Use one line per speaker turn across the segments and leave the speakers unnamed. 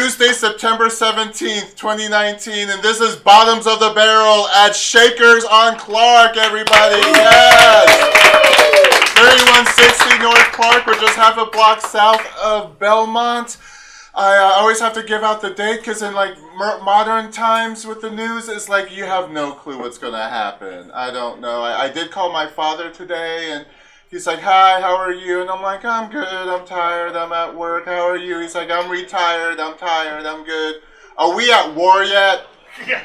Tuesday, September 17th, 2019, and this is Bottoms of the Barrel at Shakers on Clark, everybody. Yes! 3160 North Clark. We're just half a block south of Belmont. I always have to give out the date because in like modern times with the news, it's like you have no clue what's going to happen. I don't know. I did call my father today and he's like, hi, how are you? And I'm like, I'm good, I'm tired, I'm at work, how are you? He's like, I'm retired, I'm tired, I'm good. Are we at war yet?
Yeah.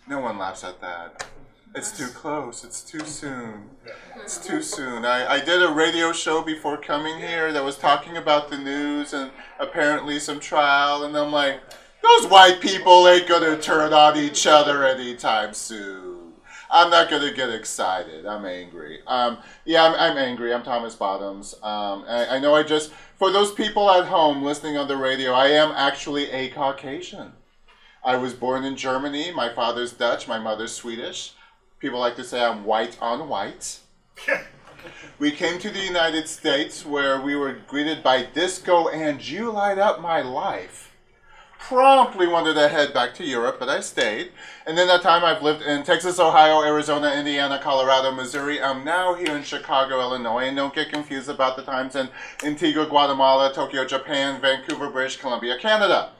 No one laughs at that. It's too close, it's too soon. It's too soon. I did a radio show before coming here that was talking about the news and apparently some trial, and I'm like, those white people ain't gonna turn on each other anytime soon. I'm not going to get excited. I'm angry. I'm angry. I'm Thomas Bottoms. I know for those people at home listening on the radio, I am actually a Caucasian. I was born in Germany. My father's Dutch. My mother's Swedish. People like to say I'm white on white. We came to the United States where we were greeted by disco and you light up my life. Promptly wanted to head back to Europe, but I stayed. And then that time I've lived in Texas, Ohio, Arizona, Indiana, Colorado, Missouri. I'm now here in Chicago, Illinois. And don't get confused about the times in Antigua, Guatemala, Tokyo, Japan, Vancouver, British Columbia, Canada.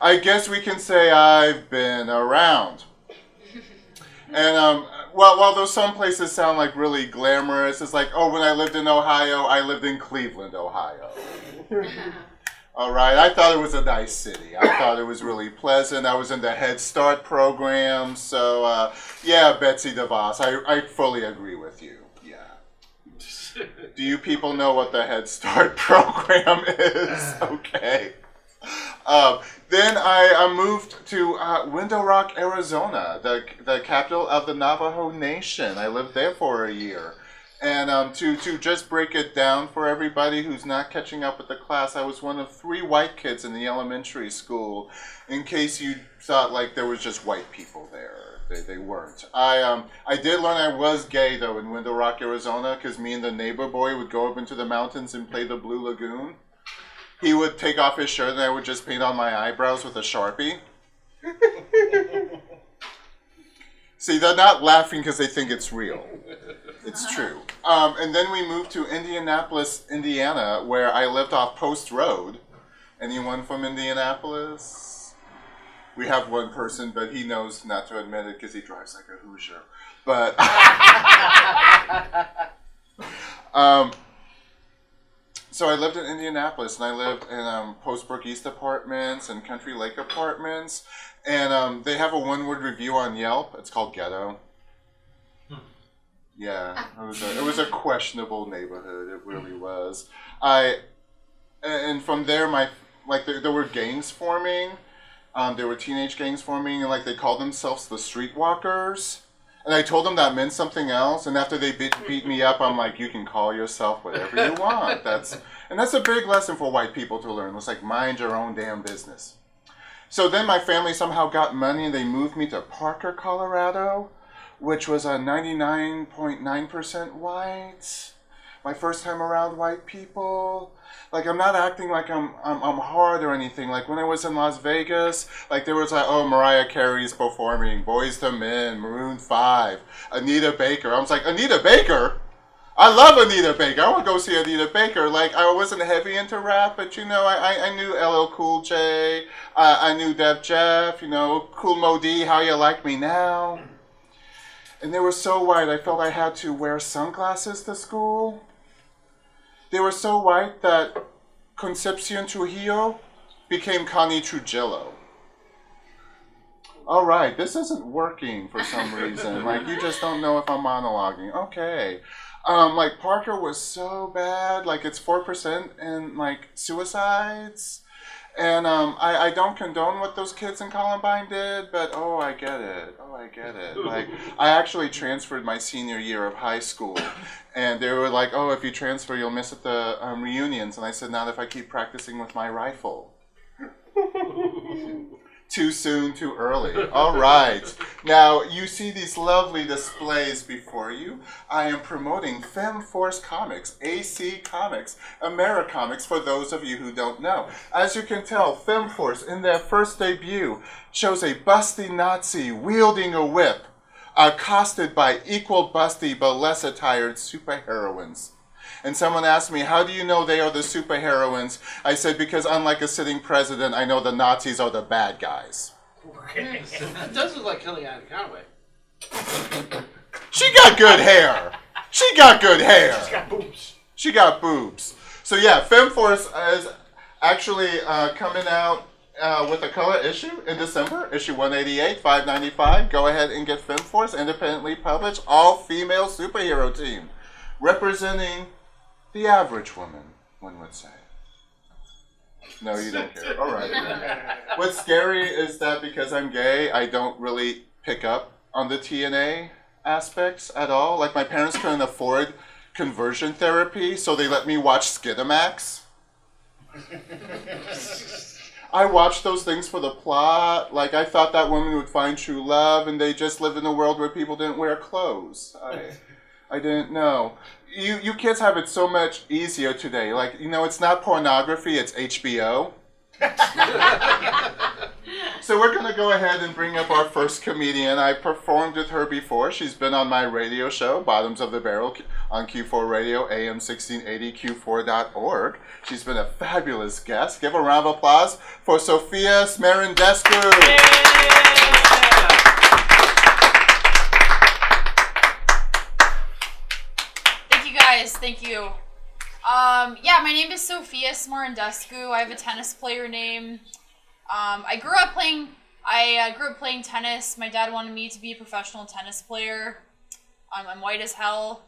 I guess we can say I've been around. And while those some places sound like really glamorous, it's like, oh, when I lived in Ohio, I lived in Cleveland, Ohio. All right, I thought it was a nice city. I thought it was really pleasant. I was in the Head Start program. So, yeah, Betsy DeVos, I fully agree with you. Yeah. Do you people know what the Head Start program is? Okay. Then I moved to Window Rock, Arizona, the capital of the Navajo Nation. I lived there for a year. And to just break it down for everybody who's not catching up with the class, I was one of 3 white kids in the elementary school, in case you thought like there was just white people there. They weren't. I did learn I was gay, though, in Window Rock, Arizona, because me and the neighbor boy would go up into the mountains and play the Blue Lagoon. He would take off his shirt and I would just paint on my eyebrows with a Sharpie. See, they're not laughing because they think it's real. It's true. And then we moved to Indianapolis, Indiana, where I lived off Post Road. Anyone from Indianapolis? We have one person, but he knows not to admit it because he drives like a Hoosier. But so I lived in Indianapolis, and I lived in Postbrook East Apartments and Country Lake Apartments. And they have a one-word review on Yelp. It's called Ghetto. Yeah, it was a questionable neighborhood. It really was. And from there, there were gangs forming. There were teenage gangs forming, and like they called themselves the Streetwalkers. And I told them that meant something else. And after they beat me up, I'm like, you can call yourself whatever you want. That's a big lesson for white people to learn. It's like, mind your own damn business. So then my family somehow got money and they moved me to Parker, Colorado, which was 99.9% white. My first time around white people. Like, I'm not acting like I'm hard or anything. Like, when I was in Las Vegas, like, there was like, oh, Mariah Carey's performing, Boyz II Men, Maroon 5, Anita Baker. I was like, Anita Baker? I love Anita Baker. I want to go see Anita Baker. Like, I wasn't heavy into rap, but, you know, I knew LL Cool J. I knew Def Jeff, you know, Cool Mo D, How You Like Me Now. And they were so white, I felt I had to wear sunglasses to school. They were so white that Concepcion Trujillo became Connie Trujillo. All right, this isn't working for some reason. Like, you just don't know if I'm monologuing. Okay. Like, Parker was so bad. Like, it's 4% in, like, suicides. And I don't condone what those kids in Columbine did, but oh, I get it. Like, I actually transferred my senior year of high school, and they were like, oh, if you transfer, you'll miss at the reunions. And I said, not if I keep practicing with my rifle. Too soon, too early. All right. Now, you see these lovely displays before you. I am promoting FemForce Comics, AC Comics, Americomics, for those of you who don't know. As you can tell, FemForce, in their first debut, shows a busty Nazi wielding a whip, accosted by equal busty but less attired superheroines. And someone asked me, how do you know they are the superheroines? I said, because unlike a sitting president, I know the Nazis are the bad guys.
It does look like Kellyanne Conway.
She got good hair. She got good hair.
She's got boobs.
She got boobs. So yeah, FemForce is actually coming out with a color issue in December, issue 188, $5.95. Go ahead and get FemForce, independently published, all-female superhero team, representing the average woman, one would say. No, you don't care. All right. What's scary is that because I'm gay, I don't really pick up on the TNA aspects at all. Like, my parents couldn't afford conversion therapy, so they let me watch Skidamax. I watched those things for the plot. Like, I thought that woman would find true love, and they just lived in a world where people didn't wear clothes. I didn't know. You kids have it so much easier today. Like, you know, it's not pornography, it's HBO. So we're going to go ahead and bring up our first comedian. I performed with her before. She's been on my radio show, Bottoms of the Barrel, on Q4 Radio, AM 1680, Q4.org. She's been a fabulous guest. Give a round of applause for Sophia Smarendescu.
Thank you. Yeah, my name is Sophia Smarendescu. I have a tennis player name. I grew up playing tennis. My dad wanted me to be a professional tennis player. I'm white as hell.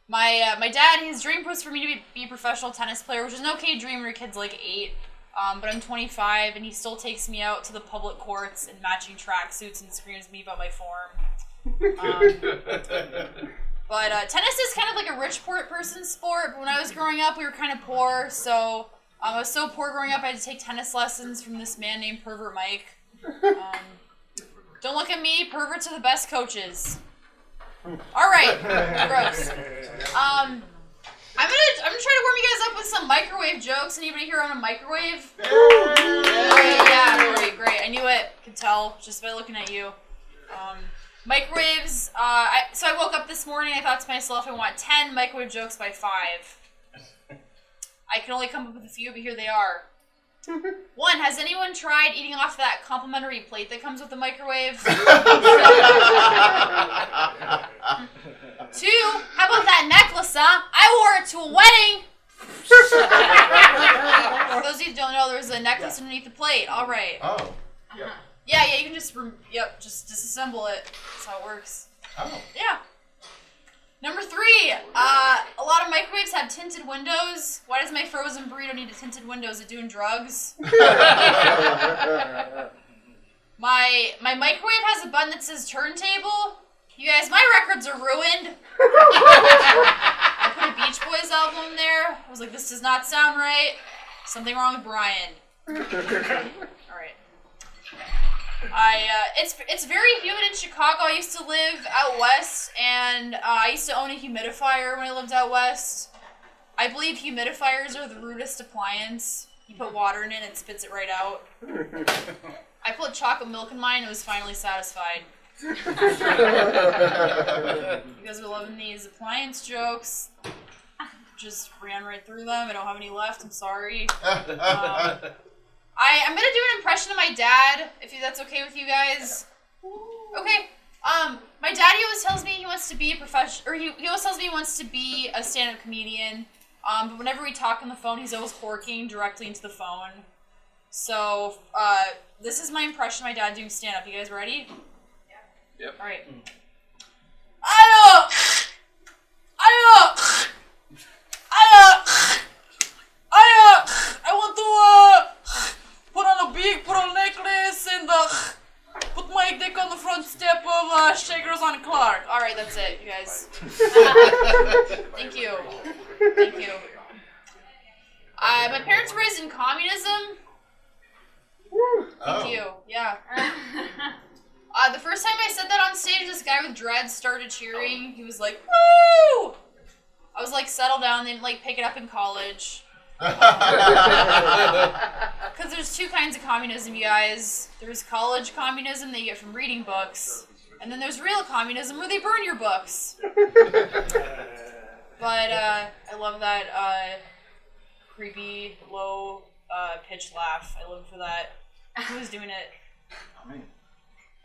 My dad, his dream was for me to be a professional tennis player, which is an okay dream when your kid's like 8. But I'm 25, and he still takes me out to the public courts in matching tracksuits and screams at me about my form. But tennis is kind of like a rich poor person's sport. But when I was growing up, we were kind of poor. So I was so poor growing up, I had to take tennis lessons from this man named Pervert Mike. Don't look at me. Perverts are the best coaches. All right. Gross. I'm gonna try to warm you guys up with some microwave jokes. Anybody here on a microwave? Yeah, great. I knew it. Could tell just by looking at you. Microwaves, so I woke up this morning, I thought to myself, I want 10 microwave jokes by 5. I can only come up with a few, but here they are. 1, has anyone tried eating off that complimentary plate that comes with the microwave? 2, how about that necklace, huh? I wore it to a wedding! For those of you who don't know, there's a necklace underneath the plate. All right.
Oh, yeah.
Yeah, you can just, just disassemble it. That's how it works.
Oh.
Yeah. Number 3, a lot of microwaves have tinted windows. Why does my frozen burrito need a tinted window? Is it doing drugs? My microwave has a button that says turntable. You guys, my records are ruined. I put a Beach Boys album there. I was like, this does not sound right. Something wrong with Brian. All right. It's very humid in Chicago. I used to live out west, and I used to own a humidifier when I lived out west. I believe humidifiers are the rudest appliance. You put water in it, and it spits it right out. I put chocolate milk in mine, and it was finally satisfied. You guys are loving these appliance jokes. Just ran right through them. I don't have any left. I'm sorry. I'm gonna do an impression of my dad, if that's okay with you guys. Okay. My dad, he always tells me he wants to be a he always tells me he wants to be a stand-up comedian. But whenever we talk on the phone, he's always horking directly into the phone. So, this is my impression of my dad doing stand-up. You guys ready? Yeah. Yep. All right. I want to put on a necklace and put my dick on the front step of Shakers on Clark. All right, that's it, you guys. Thank you. My parents were raised in communism. Thank you. Yeah. The first time I said that on stage, this guy with dreads started cheering. He was like, "Woo!" I was like, "Settle down." They didn't like pick it up in college. Because there's two kinds of communism, you guys. There's college communism that you get from reading books, and then there's real communism where they burn your books. But I love that creepy, low pitched laugh. I live for that. Who was doing it?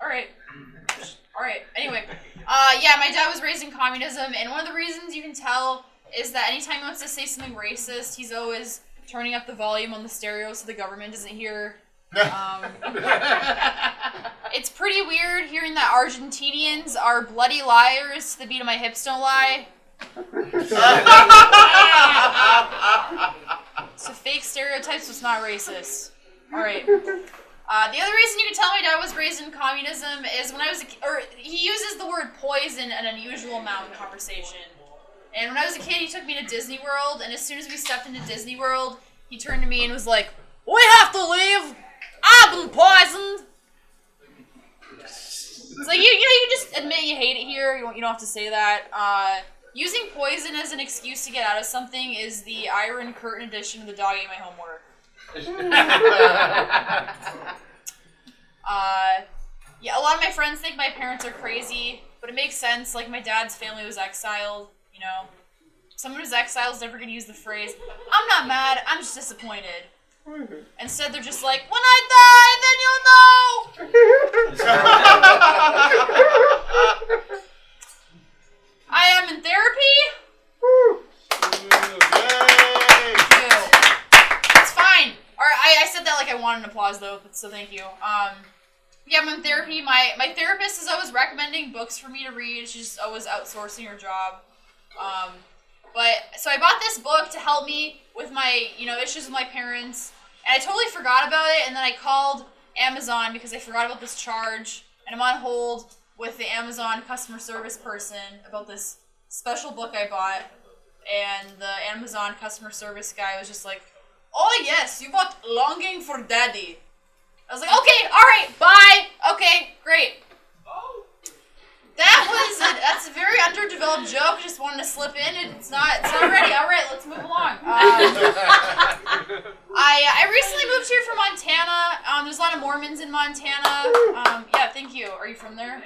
All right. Anyway, yeah, my dad was raised in communism, and one of the reasons you can tell is that anytime he wants to say something racist, he's always turning up the volume on the stereo so the government doesn't hear. It's pretty weird hearing that Argentinians are bloody liars to the beat of my hips don't lie. So fake stereotypes was not racist. All right. The other reason you can tell my dad was raised in communism is when I was he uses the word poison an unusual amount in conversation. And when I was a kid, he took me to Disney World, and as soon as we stepped into Disney World, he turned to me and was like, "We have to leave. I've been poisoned." It's like, you just admit you hate it here. You don't have to say that. Using poison as an excuse to get out of something is the Iron Curtain edition of The Dog Ate My Homework. Yeah, a lot of my friends think my parents are crazy, but it makes sense. Like, my dad's family was exiled, you know. Someone who's exiled is never going to use the phrase, "I'm not mad, I'm just disappointed." Instead, they're just like, "When I die, then you'll know!" I am in therapy. It's fine. Alright, I said that like I wanted an applause though, so thank you. Yeah, I'm in therapy. My therapist is always recommending books for me to read. She's just always outsourcing her job. So I bought this book to help me with my, issues with my parents. And I totally forgot about it, and then I called Amazon because I forgot about this charge. And I'm on hold with the Amazon customer service person about this special book I bought. And the Amazon customer service guy was just like, "Oh yes, you bought Longing for Daddy." I was like, "Okay, alright, bye. Okay, great." That's a very underdeveloped joke. Just wanted to slip in. It's not ready. Alright, let's move along. I recently moved here from Montana. There's a lot of Mormons in Montana. Yeah, thank you. Are you from there?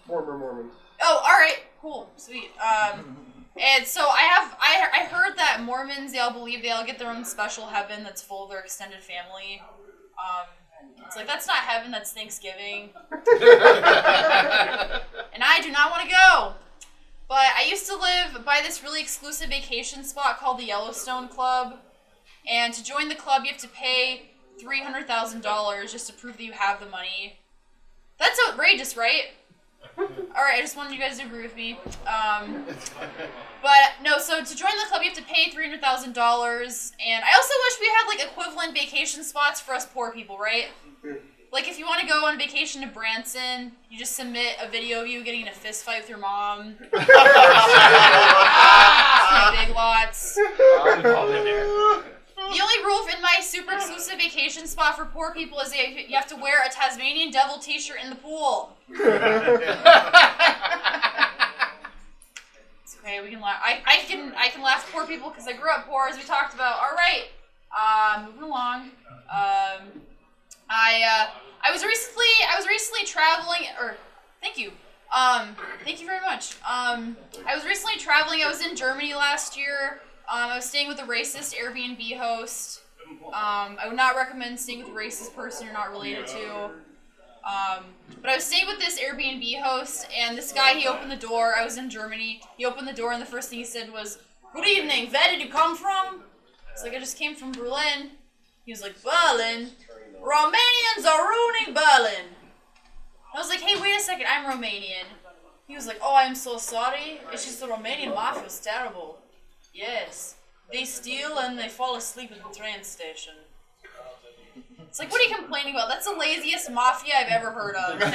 Former Mormons.
Oh, alright, cool, sweet. And so I heard that Mormons, they all believe they all get their own special heaven that's full of their extended family. It's like, that's not heaven, that's Thanksgiving. And I do not want to go. But I used to live by this really exclusive vacation spot called the Yellowstone Club. And to join the club, you have to pay $300,000 just to prove that you have the money. That's outrageous, right? Alright, I just wanted you guys to agree with me. But no, so to join the club you have to pay $300,000, and I also wish we had like equivalent vacation spots for us poor people, right? Like if you want to go on vacation to Branson, you just submit a video of you getting in a fist fight with your mom. Big Lots. The only rule in my super exclusive vacation spot for poor people is that you have to wear a Tasmanian Devil t-shirt in the pool. It's okay, we can laugh. I can laugh at poor people because I grew up poor, as we talked about. All right, moving along. I was recently traveling. Thank you. Thank you very much. I was recently traveling. I was in Germany last year. I was staying with a racist Airbnb host. I would not recommend staying with a racist person you're not related to. But I was staying with this Airbnb host, and this guy, he opened the door. I was in Germany. He opened the door, and the first thing he said was, "Good evening, where did you come from?" It's like, "I just came from Berlin." He was like, "Berlin? Romanians are ruining Berlin." I was like, "Hey, wait a second, I'm Romanian." He was like, "Oh, I'm so sorry. It's just the Romanian mafia is terrible. Yes, they steal and they fall asleep at the train station." It's like, what are you complaining about? That's the laziest mafia I've ever heard of. I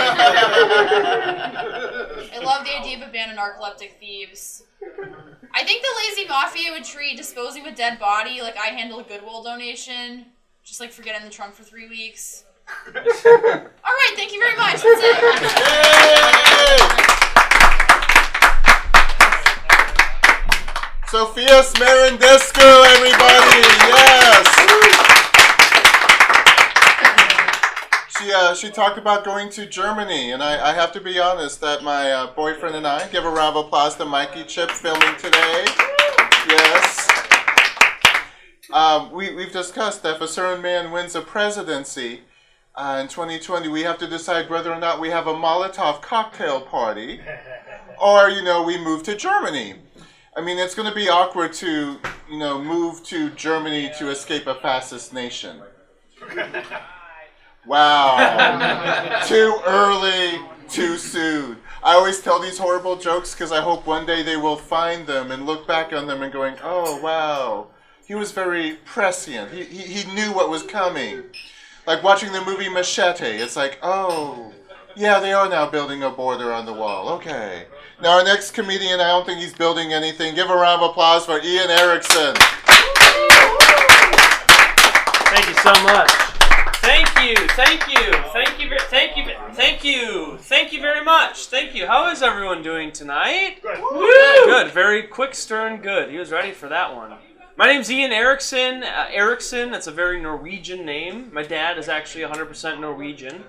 love the idea of abandoned narcoleptic thieves. I think the lazy mafia would treat disposing of a dead body like I handle a Goodwill donation. just like forget it in the trunk for 3 weeks. All right, thank you very much. That's it.
Yay! Sophia Smarendescu, everybody! Yes! She talked about going to Germany, and I have to be honest that my boyfriend and I, give a round of applause to Mikey Chip filming today. Yes. We've discussed that if a certain man wins a presidency in 2020, we have to decide whether or not we have a Molotov cocktail party or, we move to Germany. I mean, it's going to be awkward to, move to Germany to escape a fascist nation. Wow. Too early, too soon. I always tell these horrible jokes because I hope one day they will find them and look back on them and going, oh, wow. He was very prescient. He knew what was coming. Like watching the movie Machete. It's like, oh, yeah, they are now building a border on the wall. Okay. Now our next comedian, I don't think he's building anything. Give a round of applause for Ian Erickson.
Thank you so much. Thank you very much. Thank you. How is everyone doing tonight? Good. Woo! Good. Very quick, stern, good. He was ready for that one. My name's Ian Erickson. Erickson, that's a very Norwegian name. My dad is actually 100% Norwegian.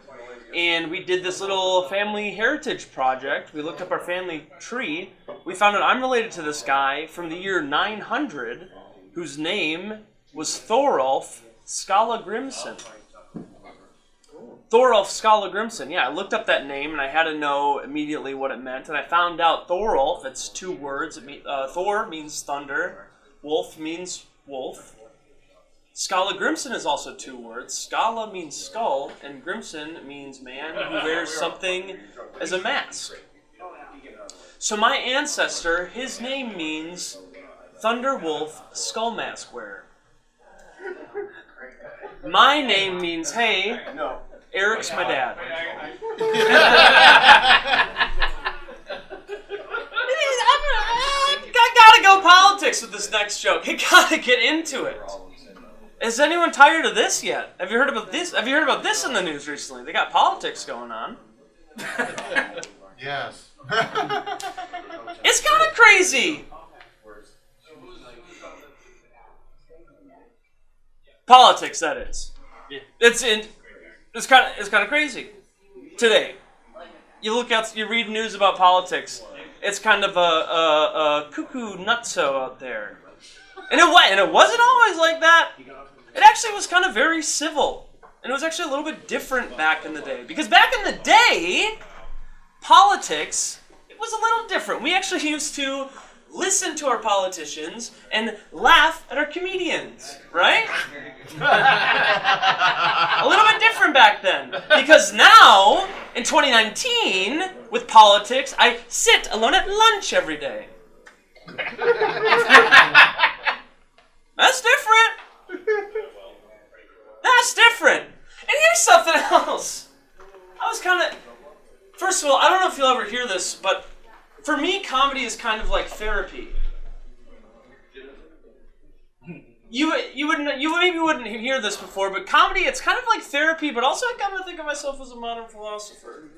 And we did this little family heritage project. We looked up our family tree. We found out I'm related to this guy from the year 900, whose name was Thorolf Skallagrimsson. Thorolf Skallagrimsson. Yeah, I looked up that name and I had to know immediately what it meant. And I found out Thorolf, it's 2 words. Thor means thunder. Wolf means wolf. Skallagrimsson is also 2 words. Skalla means skull, and Grimsson means man who wears something as a mask. So my ancestor, his name means Thunder Wolf Skull Mask Wearer. My name means, hey, Eric's my dad. I gotta go politics with this next joke. I gotta get into it. Is anyone tired of this yet? Have you heard about this? Have you heard about this in the news recently? They got politics going on.
Yes.
It's kind of crazy. Politics, that is. It's kind of crazy today. You look out, you read news about politics. It's kind of a cuckoo nutso out there, and it wasn't always like that. It actually was kind of very civil, and it was actually a little bit different back in the day. Because back in the day, politics, it was a little different. We actually used to listen to our politicians and laugh at our comedians, right? A little bit different back then. Because now, in 2019, with politics, I sit alone at lunch every day. That's different. That's different. And here's something else. I was kind of... First of all, I don't know if you'll ever hear this, but for me, comedy is kind of like therapy. You maybe wouldn't hear this before, but comedy, it's kind of like therapy, but also I kind of think of myself as a modern philosopher.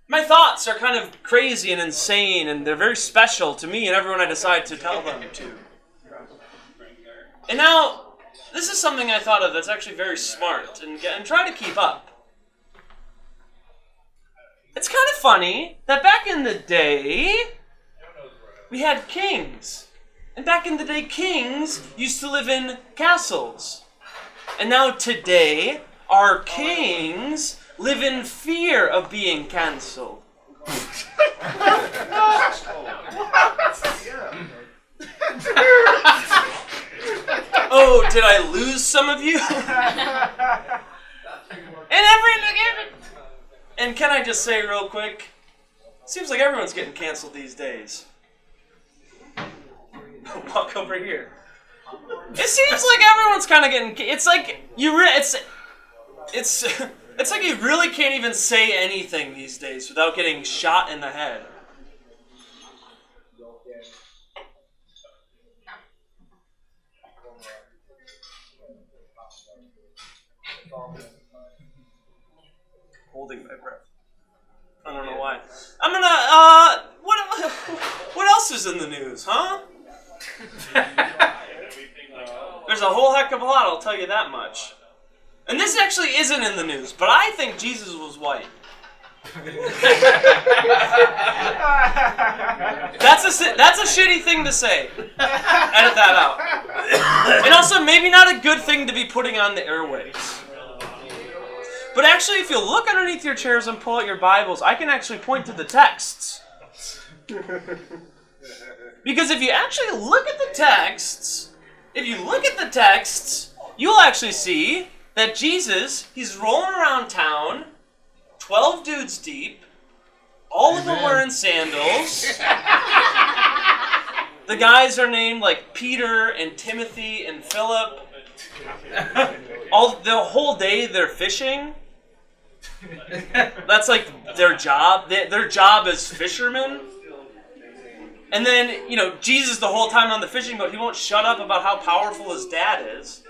My thoughts are kind of crazy and insane, and they're very special to me and everyone I decide to tell them to. And now, this is something I thought of that's actually very smart, and try to keep up. It's kind of funny that back in the day, we had kings. And back in the day, kings used to live in castles. And now today, our kings live in fear of being cancelled. Oh, did I lose some of you? And can I just say real quick, seems like everyone's getting canceled these days. Walk over here. It seems like everyone's kind of getting. It's like it's like you really can't even say anything these days without getting shot in the head. Holding my breath. I don't know why. I'm gonna, what else is in the news, huh? There's a whole heck of a lot, I'll tell you that much. And this actually isn't in the news, but I think Jesus was white. That's a shitty thing to say. Edit that out. And also, maybe not a good thing to be putting on the airwaves. But actually, if you look underneath your chairs and pull out your Bibles, I can actually point to the texts. Because if you actually look at the texts, you'll actually see that Jesus, he's rolling around town, 12 dudes deep, all of them wearing sandals. The guys are named like Peter and Timothy and Philip. The whole day they're fishing. That's like their job. Their job is fishermen. And then, Jesus the whole time on the fishing boat, he won't shut up about how powerful his dad is.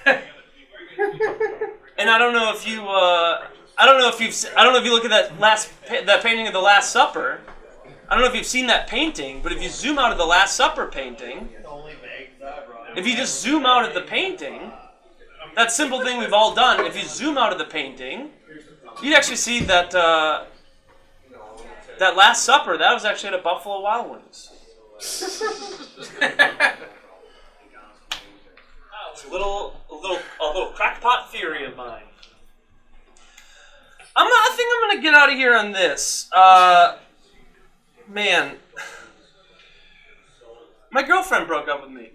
And I don't know if you look at that painting of the Last Supper. I don't know if you've seen that painting, but if you zoom out of the Last Supper painting, if you just zoom out of the painting, that simple thing we've all done, if you zoom out of the painting, you'd actually see that that Last Supper, that was actually at a Buffalo Wild Wings. It's a little crackpot theory of mine. I think I'm gonna get out of here on this. Man, my girlfriend broke up with me.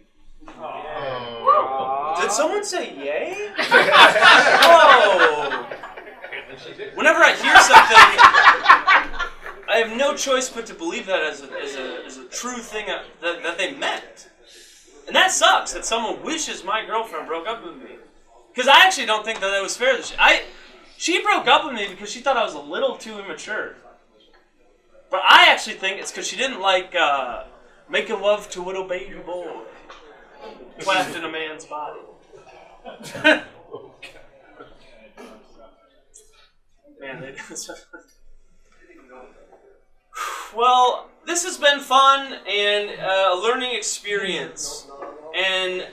Did someone say yay? Oh. Whenever I hear something, I have no choice but to believe that as a true thing that they meant. And that sucks that someone wishes my girlfriend broke up with me. Because I actually don't think that it was fair. She broke up with me because she thought I was a little too immature. But I actually think it's because she didn't like making love to a little baby boy trapped in a man's body. Man, well, this has been fun and a learning experience. And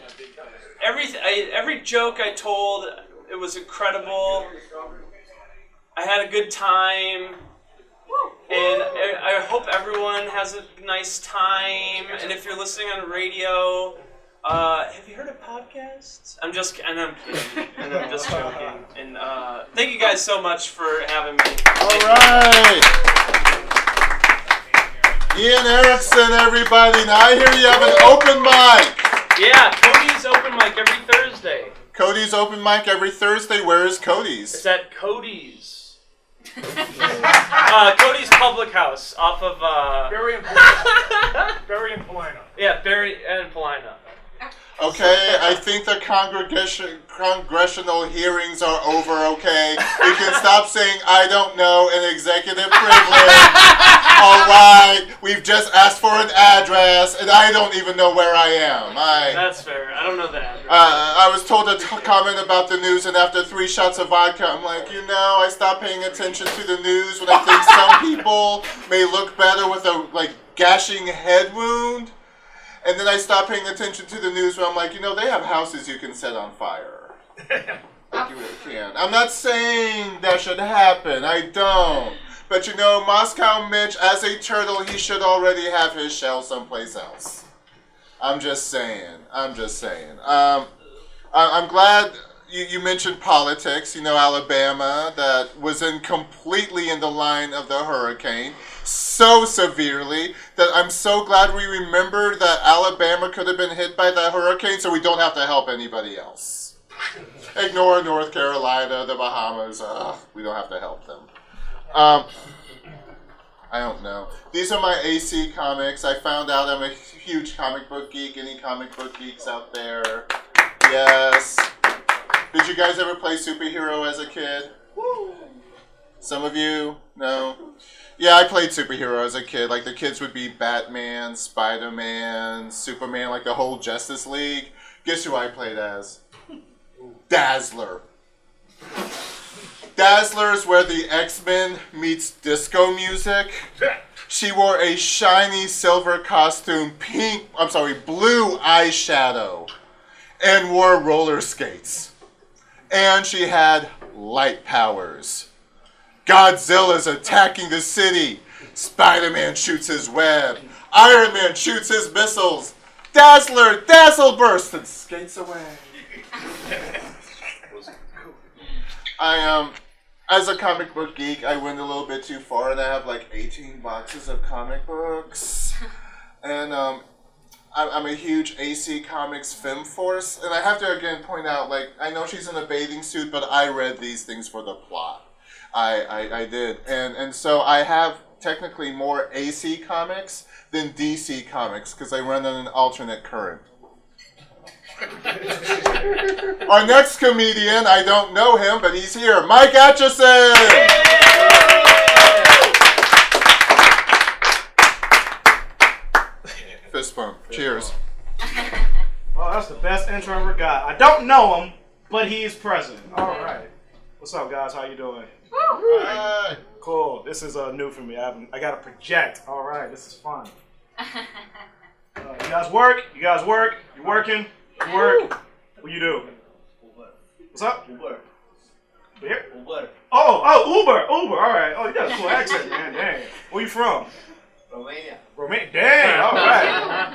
every joke I told, it was incredible. I had a good time. And I hope everyone has a nice time. And if you're listening on the radio, have you heard of podcasts? I'm kidding. And I'm just joking. And thank you guys so much for having me.
All right. Ian Erickson, everybody. Now I hear you have an open mic.
Yeah, Cody's open mic every Thursday.
Cody's open mic every Thursday. Where is Cody's?
It's at Cody's. Cody's Public House off of
Barry and Polina. Barry and Polina.
Yeah, Barry and Polina.
Okay, I think the congressional hearings are over, okay? We can stop saying, I don't know, an executive privilege. All right, we've just asked for an address, and I don't even know where I am.
That's fair. I don't know the address.
I was told to comment about the news, and after 3 shots of vodka, I'm like, I stopped paying attention to the news when I think some people may look better with a, gashing head wound. And then I stopped paying attention to the news when I'm like, they have houses you can set on fire. You really can. I'm not saying that should happen. I don't. But Moscow Mitch, as a turtle, he should already have his shell someplace else. I'm just saying. I'm glad you mentioned politics. Alabama, that was completely in the line of the hurricane. So severely that I'm so glad we remembered that Alabama could have been hit by that hurricane so we don't have to help anybody else. Ignore North Carolina, the Bahamas. We don't have to help them. I don't know. These are my AC comics. I found out I'm a huge comic book geek. Any comic book geeks out there? Yes. Did you guys ever play superhero as a kid? Woo. Some of you? No? Yeah, I played superhero as a kid. The kids would be Batman, Spider-Man, Superman, the whole Justice League. Guess who I played as? Dazzler. Dazzlers where the X-Men meets disco music. She wore a shiny silver costume, blue eyeshadow, and wore roller skates. And she had light powers. Godzilla's attacking the city. Spider-Man shoots his web. Iron Man shoots his missiles. Dazzler dazzle bursts and skates away. As a comic book geek, I went a little bit too far, and I have like 18 boxes of comic books. And I'm a huge AC Comics film force, and I have to again point out, like, I know she's in a bathing suit, but I read these things for the plot. I did, and so I have technically more AC Comics than DC Comics because I run on an alternate current. Our next comedian, I don't know him, but he's here, Mike Atcherson! Fist bump. Cheers.
Oh, that's the best intro I ever got. I don't know him, but he's present. All right. What's up, guys? How you doing?
Right.
Cool. This is new for me. I got to project. All right. This is fun. You guys work? You guys work? You working? You work? What you do? What's up?
Uber.
Here?
Uber.
Oh, Uber. All right. Oh, you got a cool accent, man. Dang. Where you from?
Romania.
Romania. Dang. All right.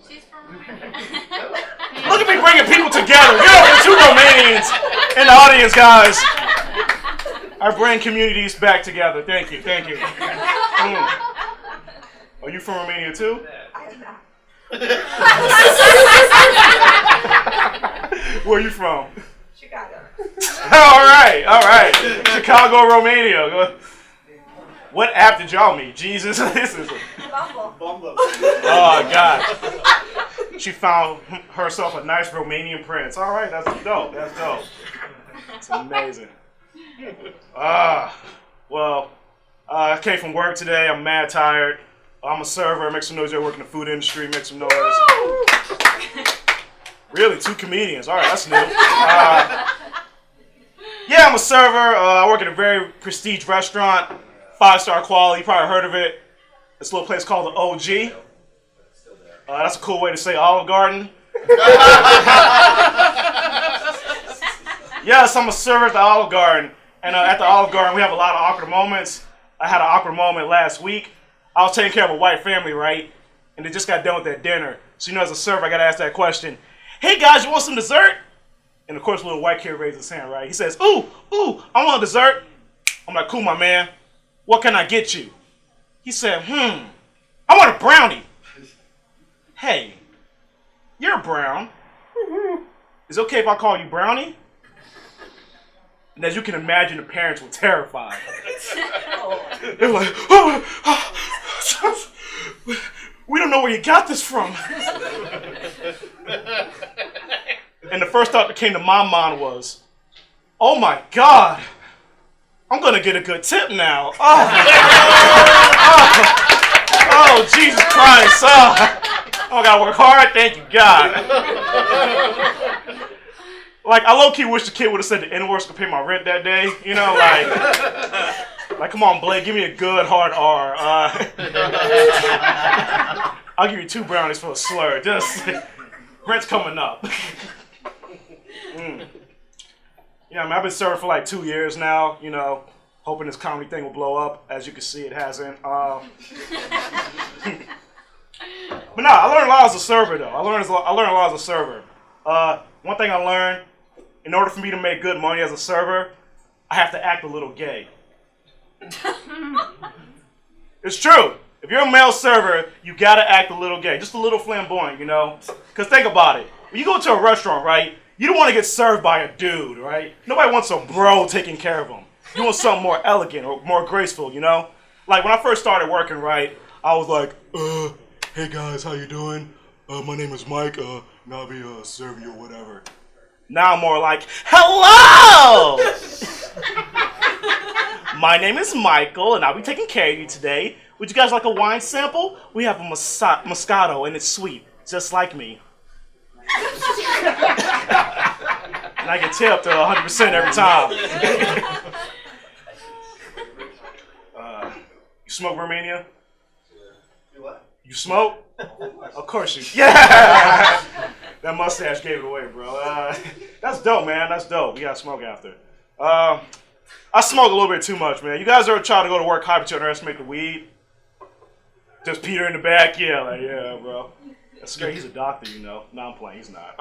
She's from
Look at me bringing people together. Get over the 2 Romanians in the audience, guys. I bring communities back together. Thank you. Thank you. Are you from Romania too? Where are you from?
Chicago.
All right. Chicago, Romania. What app did y'all meet? Jesus, this is
Bumble.
Oh, God. She found herself a nice Romanian prince. All right, that's dope. It's amazing. Well, I came from work today. I'm mad tired. I'm a server. Make some noise. I work in the food industry. Make some noise. Really? 2 comedians. All right, that's new. Yeah, I'm a server. I work at a very prestige restaurant. 5-star quality. You probably heard of it. This little place called the OG. That's a cool way to say Olive Garden. Yes, I'm a server at the Olive Garden. And at the Olive Garden, we have a lot of awkward moments. I had an awkward moment last week. I was taking care of a white family, right? And they just got done with their dinner. So, as a server, I got to ask that question. Hey, guys, you want some dessert? And, of course, a little white kid raised his hand, right? He says, ooh, I want a dessert. I'm like, cool, my man. What can I get you? He said, I want a brownie. Hey, you're brown. Is it okay if I call you Brownie? And as you can imagine, the parents were terrified. They were like, we don't know where you got this from. And the first thought that came to my mind was, oh my God, I'm going to get a good tip now. Oh, Jesus Christ. I got to work hard. Thank you, God. Like, I low-key wish the kid would have said the N-word so I could pay my rent that day. Like, come on, Blake, give me a good hard R. I'll give you 2 brownies for a slur. Just, rent's coming up. Yeah, I've been serving for like 2 years now, hoping this comedy thing will blow up. As you can see, it hasn't. But no, I learned a lot as a server, though. I learned a lot as a server. One thing I learned, in order for me to make good money as a server, I have to act a little gay. It's true. If you're a male server, you gotta act a little gay, just a little flamboyant, Because think about it. When you go to a restaurant, right, you don't want to get served by a dude, right? Nobody wants a bro taking care of them. You want something more elegant or more graceful, Like when I first started working, right, I was like, hey guys, how you doing? My name is Mike, and I'll be serving you or whatever. Now I'm more like, hello! My name is Michael, and I'll be taking care of you today. Would you guys like a wine sample? We have a Moscato, and it's sweet, just like me. And I get tipped 100% every time. smoke, Romania?
You what?
You smoke? Of course you. Yeah! That mustache gave it away, bro. That's dope, man. That's dope. We gotta smoke after. I smoke a little bit too much, man. You guys ever try to go to work high but you underestimate the weed? Just Peter in the back? Yeah, like, yeah, bro. That's scary. He's a doctor, you know. No, I'm playing. He's not.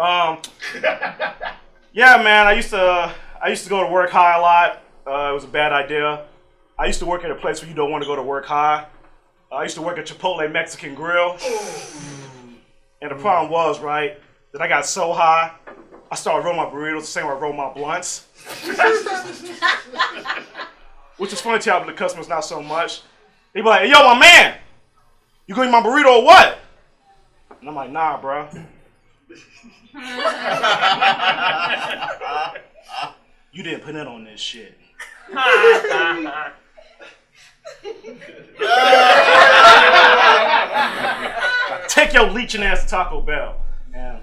Yeah, man. I used to go to work high a lot. It was a bad idea. I used to work at a place where you don't want to go to work high. I used to work at Chipotle Mexican Grill. And the problem was, right, that I got so high, I started rolling my burritos the same way I roll my blunts. Which is funny to y'all, but the customers not so much. They be like, hey, yo, my man, you gonna eat my burrito or what? And I'm like, nah, bro. You didn't put in on this shit. Take your leeching ass to Taco Bell. Yeah.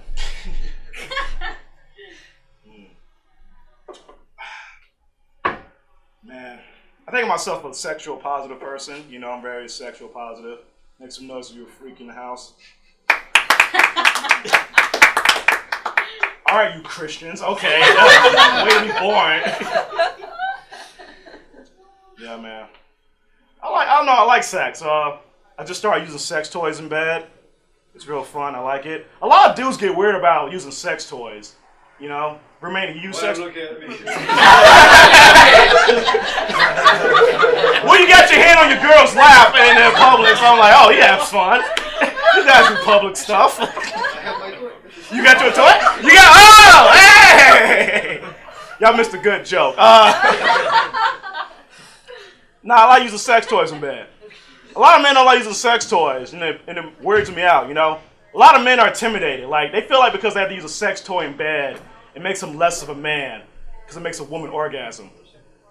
Man, I think of myself a sexual positive person. You know, I'm very sexual positive. Make some noise if you're a freak in the house. All right, you Christians. Okay. Way to be born. Yeah, man. I like sex. I just started using sex toys in bed. It's real fun. I like it. A lot of dudes get weird about using sex toys. You know, Romania, you use sex.
Look at me.
Well, you got your hand on your girl's lap and in public, so I'm like, oh, he has fun. You guys do public stuff. You got your toy? You got, oh, hey! Y'all missed a good joke. Nah, I like using sex toys in bed. A lot of men don't like using sex toys, and it weirds me out, you know? A lot of men are intimidated. Like, they feel like because they have to use a sex toy in bed, it makes them less of a man, because it makes a woman orgasm.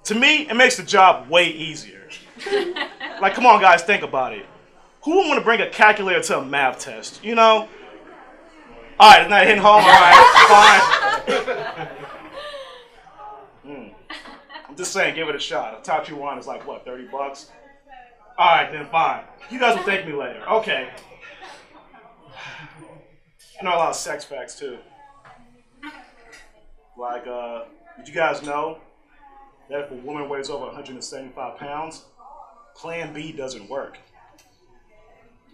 To me, it makes the job way easier. Like, come on, guys, think about it. Who would want to bring a calculator to a math test, you know? All right, it's not hitting home. All right, fine. I'm just saying, give it a shot. A top you one is like, what, $30? All right, then fine. You guys will thank me later. Okay. I know a lot of sex facts, too. Like, did you guys know that if a woman weighs over 175 pounds, Plan B doesn't work?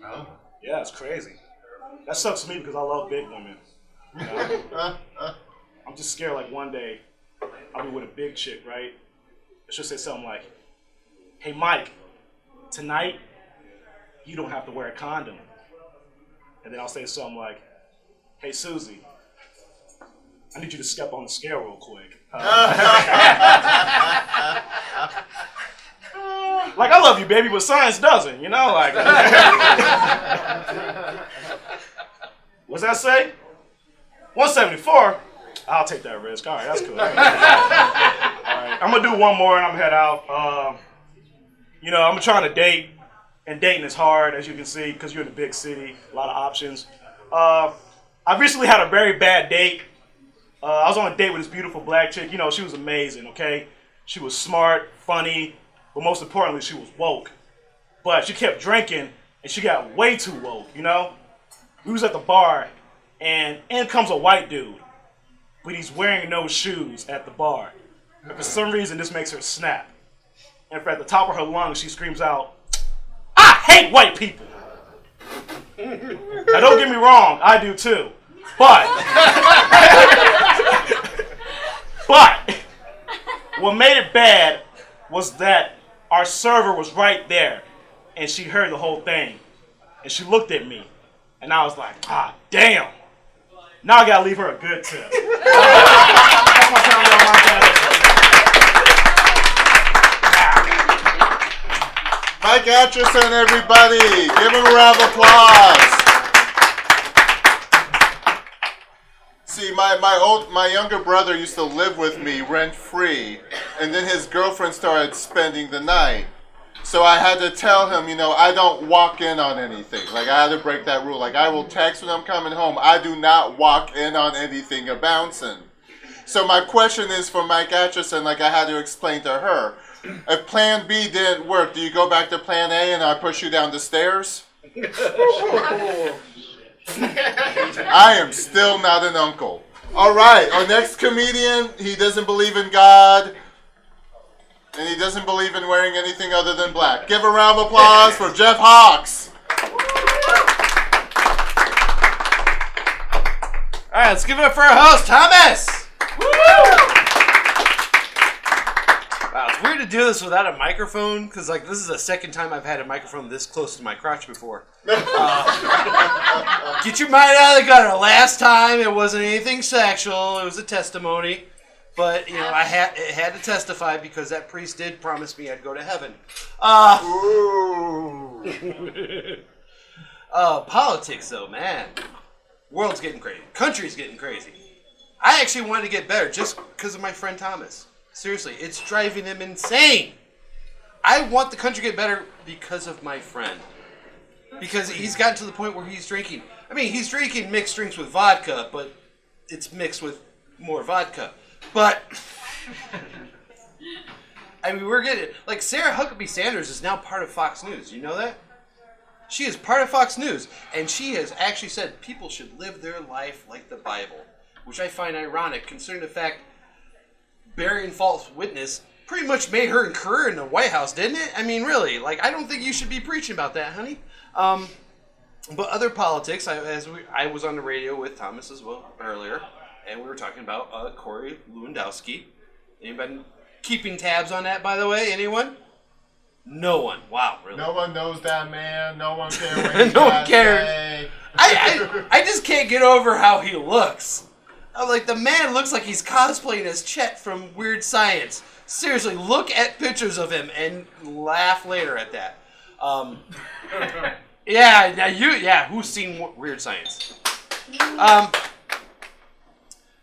No.
Yeah, it's crazy. That sucks for me because I love big women. You know? I'm just scared like one day I'll be with a big chick, right? She'll say something like, hey, Mike, tonight you don't have to wear a condom. And then I'll say something like, hey, Susie, I need you to step on the scale real quick. Like, I love you, baby, but science doesn't, you know? Like, what's that say? 174? I'll take that risk. All right, that's cool. All right, I'm going to do one more and I'm going to head out. You know, I'm trying to date, and dating is hard, as you can see, because you're in a big city, a lot of options. I recently had a very bad date. I was on a date with this beautiful black chick. You know, she was amazing, okay? She was smart, funny, but most importantly, she was woke. But she kept drinking, and she got way too woke, you know? We was at the bar, and in comes a white dude, but he's wearing no shoes at the bar. And for some reason, this makes her snap. And at the top of her lungs, she screams out, I hate white people! Now, don't get me wrong, I do too. But what made it bad was that our server was right there, and she heard the whole thing, and she looked at me, and I was like, ah, damn. Now I gotta leave her a good tip. That's my time on my
Mike Atcherson, everybody. Give him a round of applause. See, my younger brother used to live with me rent-free, and then his girlfriend started spending the night. So I had to tell him, you know, I don't walk in on anything. Like, I had to break that rule. Like, I will text when I'm coming home. I do not walk in on anything a bouncing. So my question is for Mike Atcherson, like I had to explain to her, If plan B didn't work, do you go back to plan A and I push you down the stairs? I am still not an uncle. All right, our next comedian, he doesn't believe in God, and he doesn't believe in wearing anything other than black. Give a round of applause for Jeff Hawks.
All right, let's give it up for our host, Thomas. Wow, it's weird to do this without a microphone because, like, this is the second time I've had a microphone this close to my crotch before. Get your mind out of the gutter. Last time it wasn't anything sexual; it was a testimony. But you know, it had to testify because that priest did promise me I'd go to heaven. Politics, though, man. World's getting crazy. Country's getting crazy. I actually wanted to get better just because of my friend Thomas. Seriously, it's driving him insane. I want the country to get better because of my friend. Because he's gotten to the point where he's drinking. I mean, he's drinking mixed drinks with vodka, but it's mixed with more vodka. But, I mean, we're getting... Like, Sarah Huckabee Sanders is now part of Fox News. You know that? She is part of Fox News. And she has actually said people should live their life like the Bible. Which I find ironic, considering the fact bearing false witness pretty much made her career in the White House, didn't it? I mean, really. Like, I don't think you should be preaching about that, honey. But other politics, I was on the radio with Thomas as well earlier, and we were talking about Corey Lewandowski. Anybody keeping tabs on that, by the way? Anyone? No one. Wow, really?
No one knows that man. No one cares.
No one cares. I just can't get over how he looks. I'm like, the man looks like he's cosplaying as Chet from Weird Science. Seriously, look at pictures of him and laugh later at that. Who's seen Weird Science?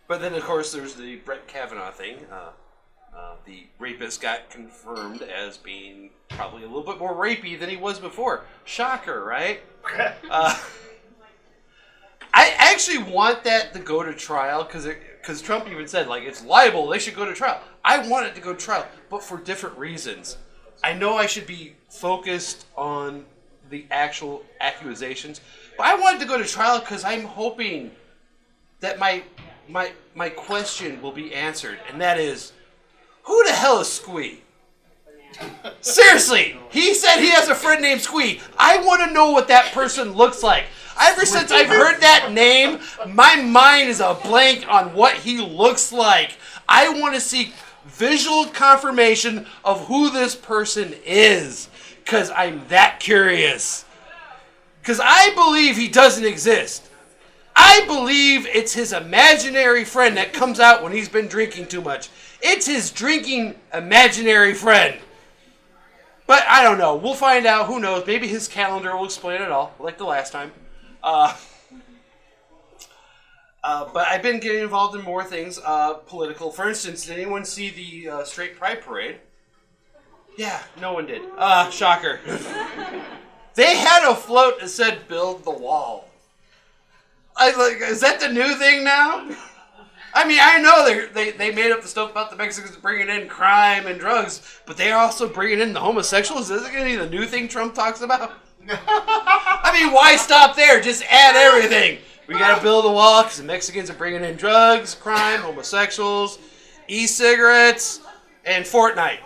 But then, of course, there's the Brett Kavanaugh thing. The rapist got confirmed as being probably a little bit more rapey than he was before. Shocker, right? I actually want that to go to trial because Trump even said, like, it's libel, they should go to trial. I want it to go to trial, but for different reasons. I know I should be focused on the actual accusations, but I want it to go to trial because I'm hoping that my question will be answered, and that is, who the hell is Squee? Seriously, he said he has a friend named Squee. I want to know what that person looks like. Ever since I've heard that name, my mind is a blank on what he looks like. I want to see visual confirmation of who this person is, because I'm that curious. Because I believe he doesn't exist. I believe it's his imaginary friend that comes out when he's been drinking too much. It's his drinking imaginary friend. But I don't know. We'll find out. Who knows? Maybe his calendar will explain it all, like the last time. But I've been getting involved in more things political. For instance, did anyone see the Straight Pride Parade? Yeah, no one did. Shocker. They had a float that said, "Build the wall." Is that the new thing now? I mean, I know they made up the stuff about the Mexicans bringing in crime and drugs, but they are also bringing in the homosexuals. Is it going to be the new thing Trump talks about? I mean, why stop there? Just add everything. We got to build a wall because the Mexicans are bringing in drugs, crime, homosexuals, e-cigarettes, and Fortnite.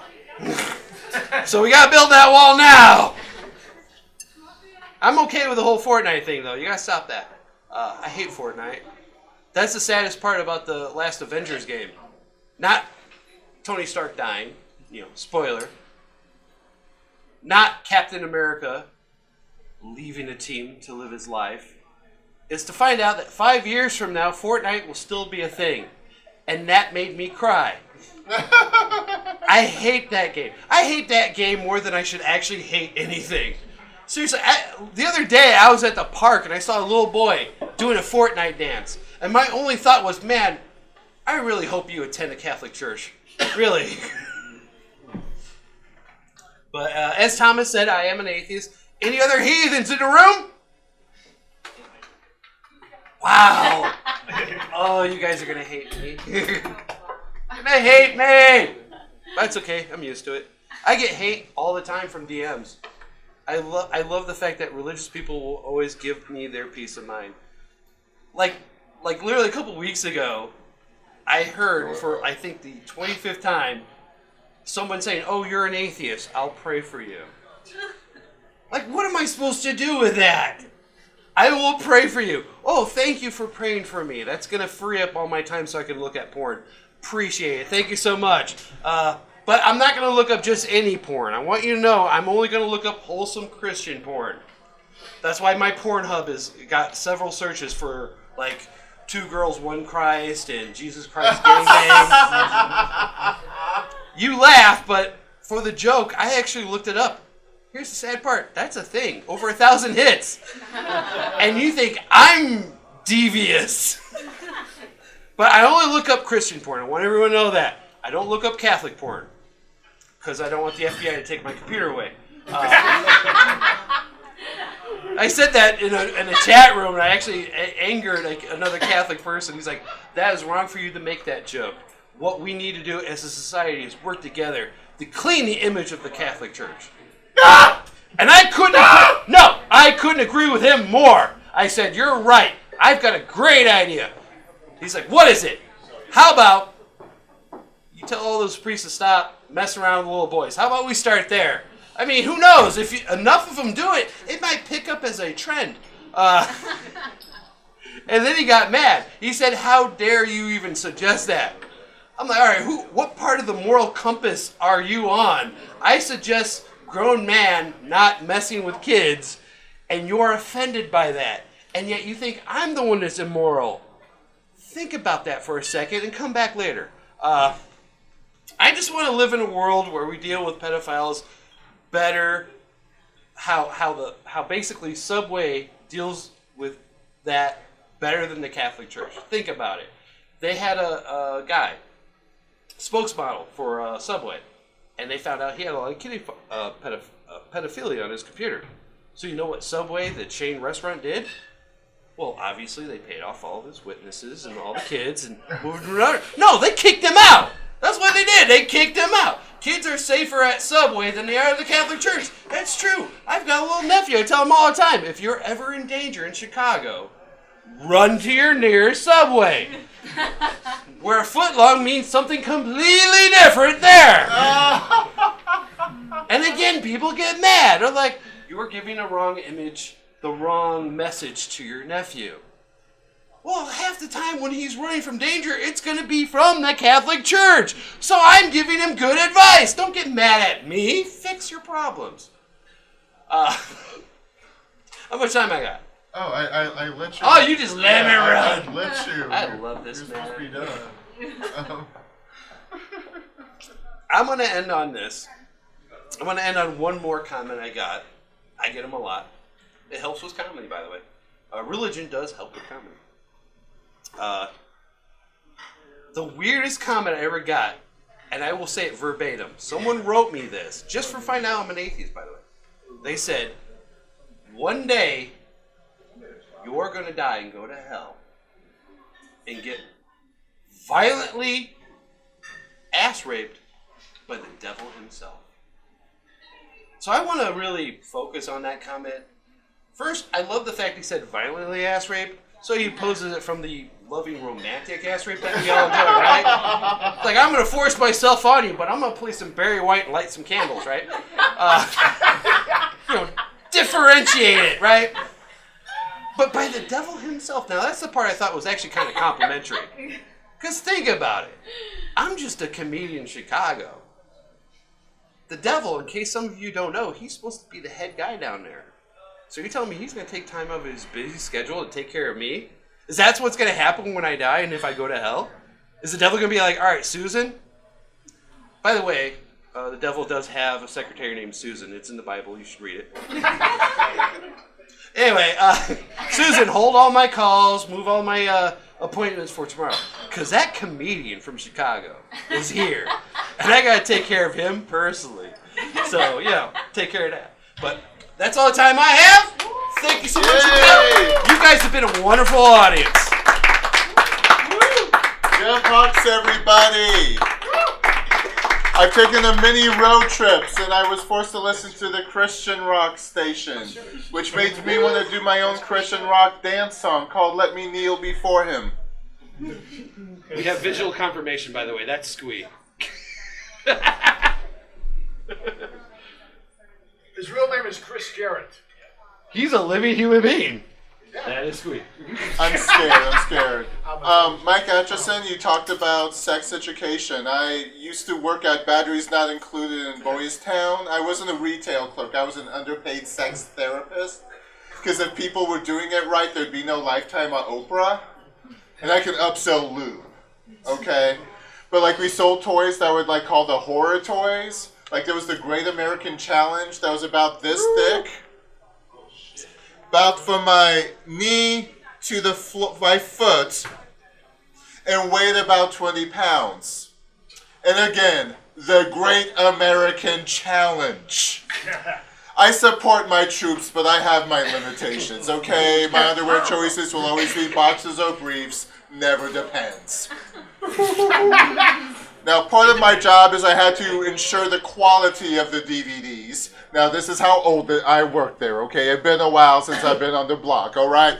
So we got to build that wall now. I'm okay with the whole Fortnite thing, though. You got to stop that. I hate Fortnite. That's the saddest part about the last Avengers game. Not Tony Stark dying, spoiler. Not Captain America leaving a team to live his life. Is to find out that 5 years from now, Fortnite will still be a thing. And that made me cry. I hate that game. I hate that game more than I should actually hate anything. Seriously, the other day I was at the park and I saw a little boy doing a Fortnite dance. And my only thought was, man, I really hope you attend a Catholic church. Really. But as Thomas said, I am an atheist. Any other heathens in the room? Wow. Oh, you guys are going to hate me. You're going to hate me. That's okay. I'm used to it. I get hate all the time from DMs. I love the fact that religious people will always give me their peace of mind. Like literally a couple weeks ago, I heard for, I think, the 25th time, someone saying, "Oh, you're an atheist. I'll pray for you." Like, what am I supposed to do with that? I will pray for you. Oh, thank you for praying for me. That's going to free up all my time so I can look at porn. Appreciate it. Thank you so much. But I'm not going to look up just any porn. I want you to know I'm only going to look up wholesome Christian porn. That's why my Pornhub has got several searches for, like, 2 girls, 1 Christ, and Jesus Christ gangbang. You laugh, but for the joke, I actually looked it up. Here's the sad part. That's a thing. Over 1,000 hits. And you think I'm devious. But I only look up Christian porn. I want everyone to know that. I don't look up Catholic porn. Because I don't want the FBI to take my computer away. I said that in a chat room, and I actually angered another Catholic person. He's like, "That is wrong for you to make that joke. What we need to do as a society is work together to clean the image of the Catholic Church." And I couldn't agree with him more. I said, "You're right. I've got a great idea." He's like, "What is it? How about you tell all those priests to stop messing around with little boys? How about we start there? I mean, who knows? If enough of them do it, it might pick up as a trend." And then he got mad. He said, "How dare you even suggest that?" I'm like, "All right, what part of the moral compass are you on? I suggest grown man not messing with kids, and you're offended by that. And yet you think I'm the one that's immoral. Think about that for a second and come back later." I just want to live in a world where we deal with pedophiles better. How basically Subway deals with that better than the Catholic Church. Think about it. They had a guy, spokesmodel for Subway, and they found out he had a lot of kiddie pedophilia on his computer. So you know what Subway, the chain restaurant, did? Well, obviously they paid off all of his witnesses and all the kids and moved around. No, they kicked him out. That's what they did. They kicked him out. Kids are safer at Subway than they are at the Catholic Church. That's true. I've got a little nephew. I tell him all the time, if you're ever in danger in Chicago, run to your nearest Subway. Where a foot long means something completely different there. And again, people get mad. They're like, "You're giving a wrong image, the wrong message to your nephew." Well, half the time when he's running from danger, it's going to be from the Catholic Church. So I'm giving him good advice. Don't get mad at me. Fix your problems. How much time I got?
Oh, I let you.
Oh, you just let me run.
I let you.
I love this,
You're
man.
supposed to be done.
I'm going to end on this. I'm going to end on one more comment I got. I get them a lot. It helps with comedy, by the way. Religion does help with comedy. The weirdest comment I ever got, and I will say it verbatim. Someone wrote me this, just for finding out I'm an atheist, by the way. They said, "One day, you're going to die and go to hell and get violently ass-raped by the devil himself." So I want to really focus on that comment. First, I love the fact he said violently ass-raped, so he poses it from the loving romantic ass-rape that we all enjoy, right? Like, I'm going to force myself on you, but I'm going to play some Barry White and light some candles, right? Differentiate it, right? But by the devil himself. Now, that's the part I thought was actually kind of complimentary. Because think about it. I'm just a comedian in Chicago. The devil, in case some of you don't know, he's supposed to be the head guy down there. So you're telling me he's going to take time out of his busy schedule to take care of me? Is that what's going to happen when I die and if I go to hell? Is the devil going to be like, "All right, Susan"? By the way, the devil does have a secretary named Susan. It's in the Bible. You should read it. Anyway, Susan, hold all my calls, move all my appointments for tomorrow. Because that comedian from Chicago is here. And I got to take care of him personally. So, take care of that. But that's all the time I have. Thank you so much. You guys have been a wonderful audience.
Jeff Hawks, everybody. I've taken a many road trips, and I was forced to listen to the Christian rock station, which made me want to do my own Christian rock dance song called "Let Me Kneel Before Him."
We have visual confirmation, by the way. That's Squee.
His real name is Chris Garrett.
He's a living human being. That is Squee.
I'm scared. Mike Atcherson, you talked about sex education. I used to work at Batteries Not Included in Boys Town. I wasn't a retail clerk. I was an underpaid sex therapist. Because if people were doing it right, there'd be no Lifetime on Oprah. And I could upsell lube. Okay? But like we sold toys that were like called the horror toys. Like there was the Great American Challenge that was about this thick. About from my knee to my foot, and weighed about 20 pounds. And again, the Great American Challenge. I support my troops, but I have my limitations, okay? My underwear choices will always be boxers or briefs, never depends. Now, part of my job is I had to ensure the quality of the DVDs. Now, this is how old I worked there, okay? It's been a while since I've been on the block, all right?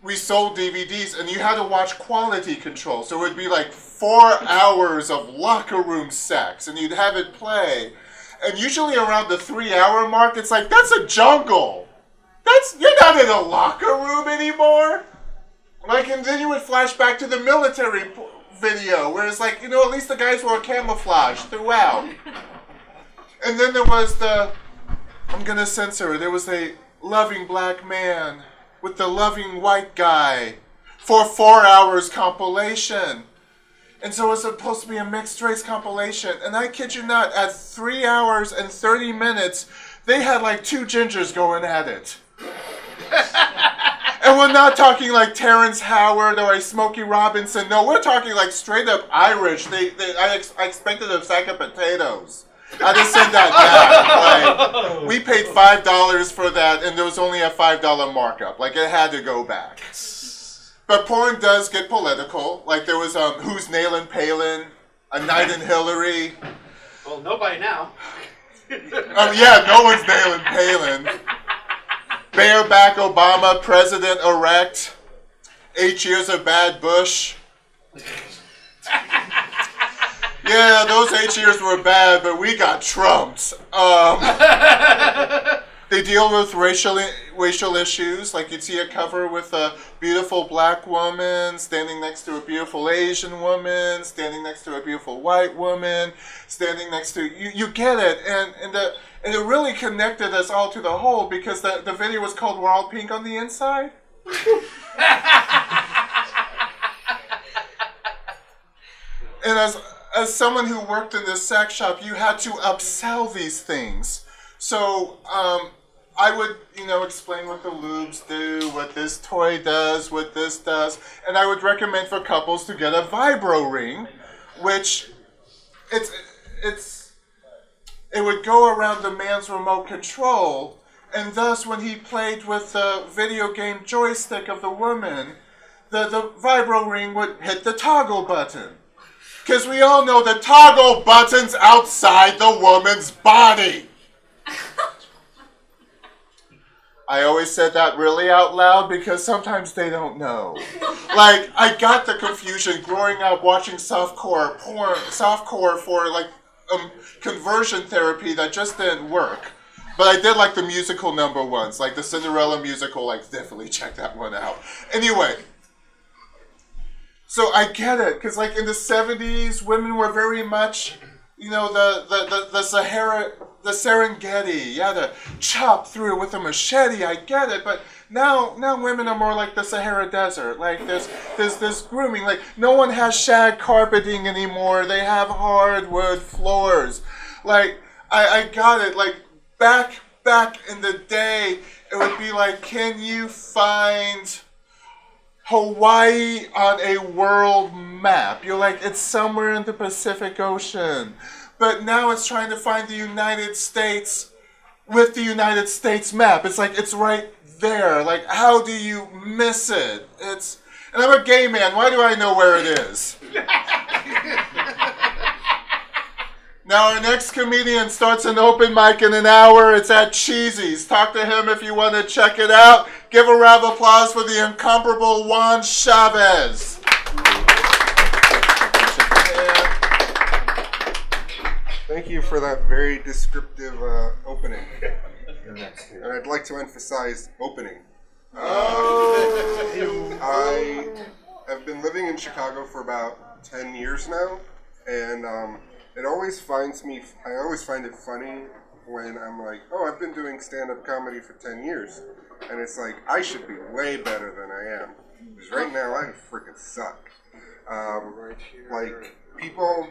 We sold DVDs, and you had to watch quality control. So it would be like 4 hours of locker room sex, and you'd have it play. And usually around the 3-hour mark, it's like, that's a jungle. You're not in a locker room anymore. Like, and then you would flash back to the military video, where it's like, at least the guys wore camouflage throughout. And then there was I'm gonna censor it, there was a loving black man with the loving white guy for 4 hours compilation. And so it's supposed to be a mixed race compilation. And I kid you not, at 3 hours and 30 minutes, they had like 2 gingers going at it. And we're not talking like Terrence Howard or a Smokey Robinson. No, we're talking like straight up Irish. I expected a sack of potatoes. I just said that back. Like, we paid $5 for that, and there was only a $5 markup. Like, it had to go back. But porn does get political. Like, there was Who's Nailin' Palin, A Night in Hillary.
Well, nobody now.
Yeah, no one's nailing Palin. Bareback Obama, President-elect. 8 years of bad Bush. Yeah, those 8 years were bad, but we got trumped. They deal with racial issues. Like you'd see a cover with a beautiful black woman standing next to a beautiful Asian woman, standing next to a beautiful white woman, standing next to you get it, and it really connected us all to the whole because the video was called "We're All Pink on the Inside." And as someone who worked in this sex shop, you had to upsell these things. So I would, explain what the lubes do, what this toy does, what this does, and I would recommend for couples to get a vibro ring, which it would go around the man's remote control, and thus when he played with the video game joystick of the woman, the vibro ring would hit the toggle button. Because we all know the toggle button's outside the woman's body. I always said that really out loud because sometimes they don't know. Like, I got the confusion growing up watching softcore for conversion therapy that just didn't work. But I did like the musical number ones, like the Cinderella musical, definitely check that one out. Anyway. So I get it, because in the 70s, women were very much, the Sahara, the Serengeti. You had to chop through it with a machete. I get it, but now women are more like the Sahara Desert. Like there's grooming. Like no one has shag carpeting anymore. They have hardwood floors. Like I got it. Like back in the day, it would be like, can you find Hawaii on a world map? You're like, it's somewhere in the Pacific Ocean. But now it's trying to find the United States with the United States map. It's like, it's right there. Like, how do you miss it? And I'm a gay man. Why do I know where it is? Now our next comedian starts an open mic in an hour. It's at Cheesy's. Talk to him if you want to check it out. Give a round of applause for the incomparable Juan Chavez.
Thank you for that very descriptive opening. And I'd like to emphasize opening. I have been living in Chicago for about 10 years now, and I always find it funny when I'm like, oh, I've been doing stand-up comedy for 10 years. And it's like, I should be way better than I am. Because right now, I freaking suck. Like, people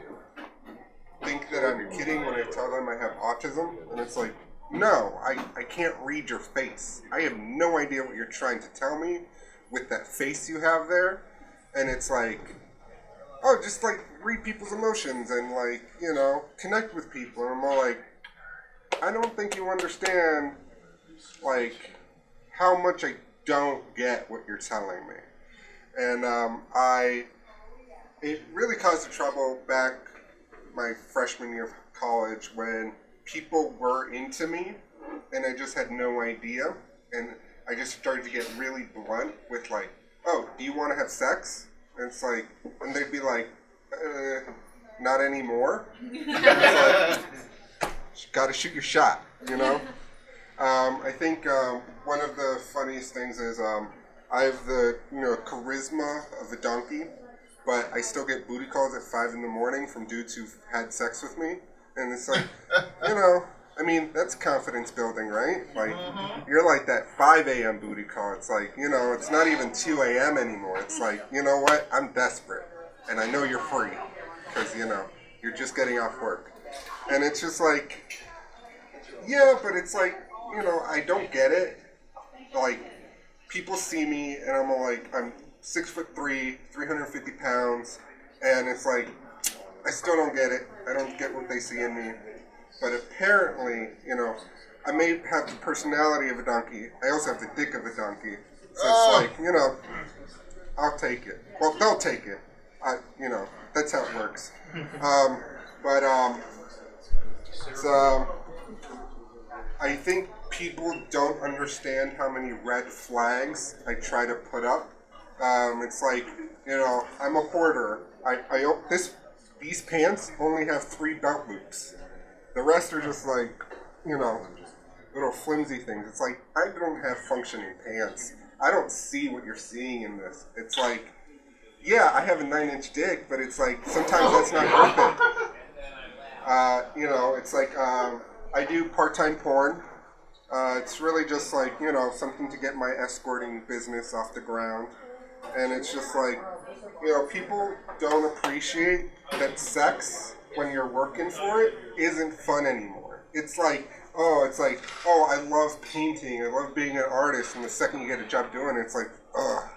think that I'm kidding when I tell them I have autism, and it's like, no, I can't read your face. I have no idea what you're trying to tell me with that face you have there. And it's like, oh, just like read people's emotions and like, you know, connect with people. And I'm all like, I don't think you understand like how much I don't get what you're telling me. And it really caused the trouble back my freshman year of college when people were into me and I just had no idea, and I just started to get really blunt with like, oh, do you want to have sex? And it's like, and they'd be like, not anymore. It's like, gotta shoot your shot, you know? I think one of the funniest things is I have the charisma of a donkey, but I still get booty calls at 5 a.m. from dudes who've had sex with me. And it's like, I mean, that's confidence building, right? Like, you're like that 5 a.m. booty call. It's like, it's not even 2 a.m. anymore. It's like, you know what? I'm desperate. And I know you're free. Because, you're just getting off work. And it's just like, yeah, but it's like, I don't get it. Like, people see me and I'm like, I'm 6'3", 350 pounds. And it's like, I still don't get it. I don't get what they see in me. But apparently, I may have the personality of a donkey. I also have the dick of a donkey. So it's like, I'll take it. Well, they'll take it. That's how it works. I think people don't understand how many red flags I try to put up. It's like, I'm a hoarder. These pants only have 3 belt loops. The rest are just like, little flimsy things. It's like, I don't have functioning pants. I don't see what you're seeing in this. It's like, yeah, I have a 9-inch dick, but it's like, sometimes that's not worth it. It's like, I do part-time porn. It's really just like, something to get my escorting business off the ground. And it's just like, people don't appreciate that sex, when you're working for it, isn't fun anymore. It's like, oh, I love painting, I love being an artist, and the second you get a job doing it, it's like, ugh,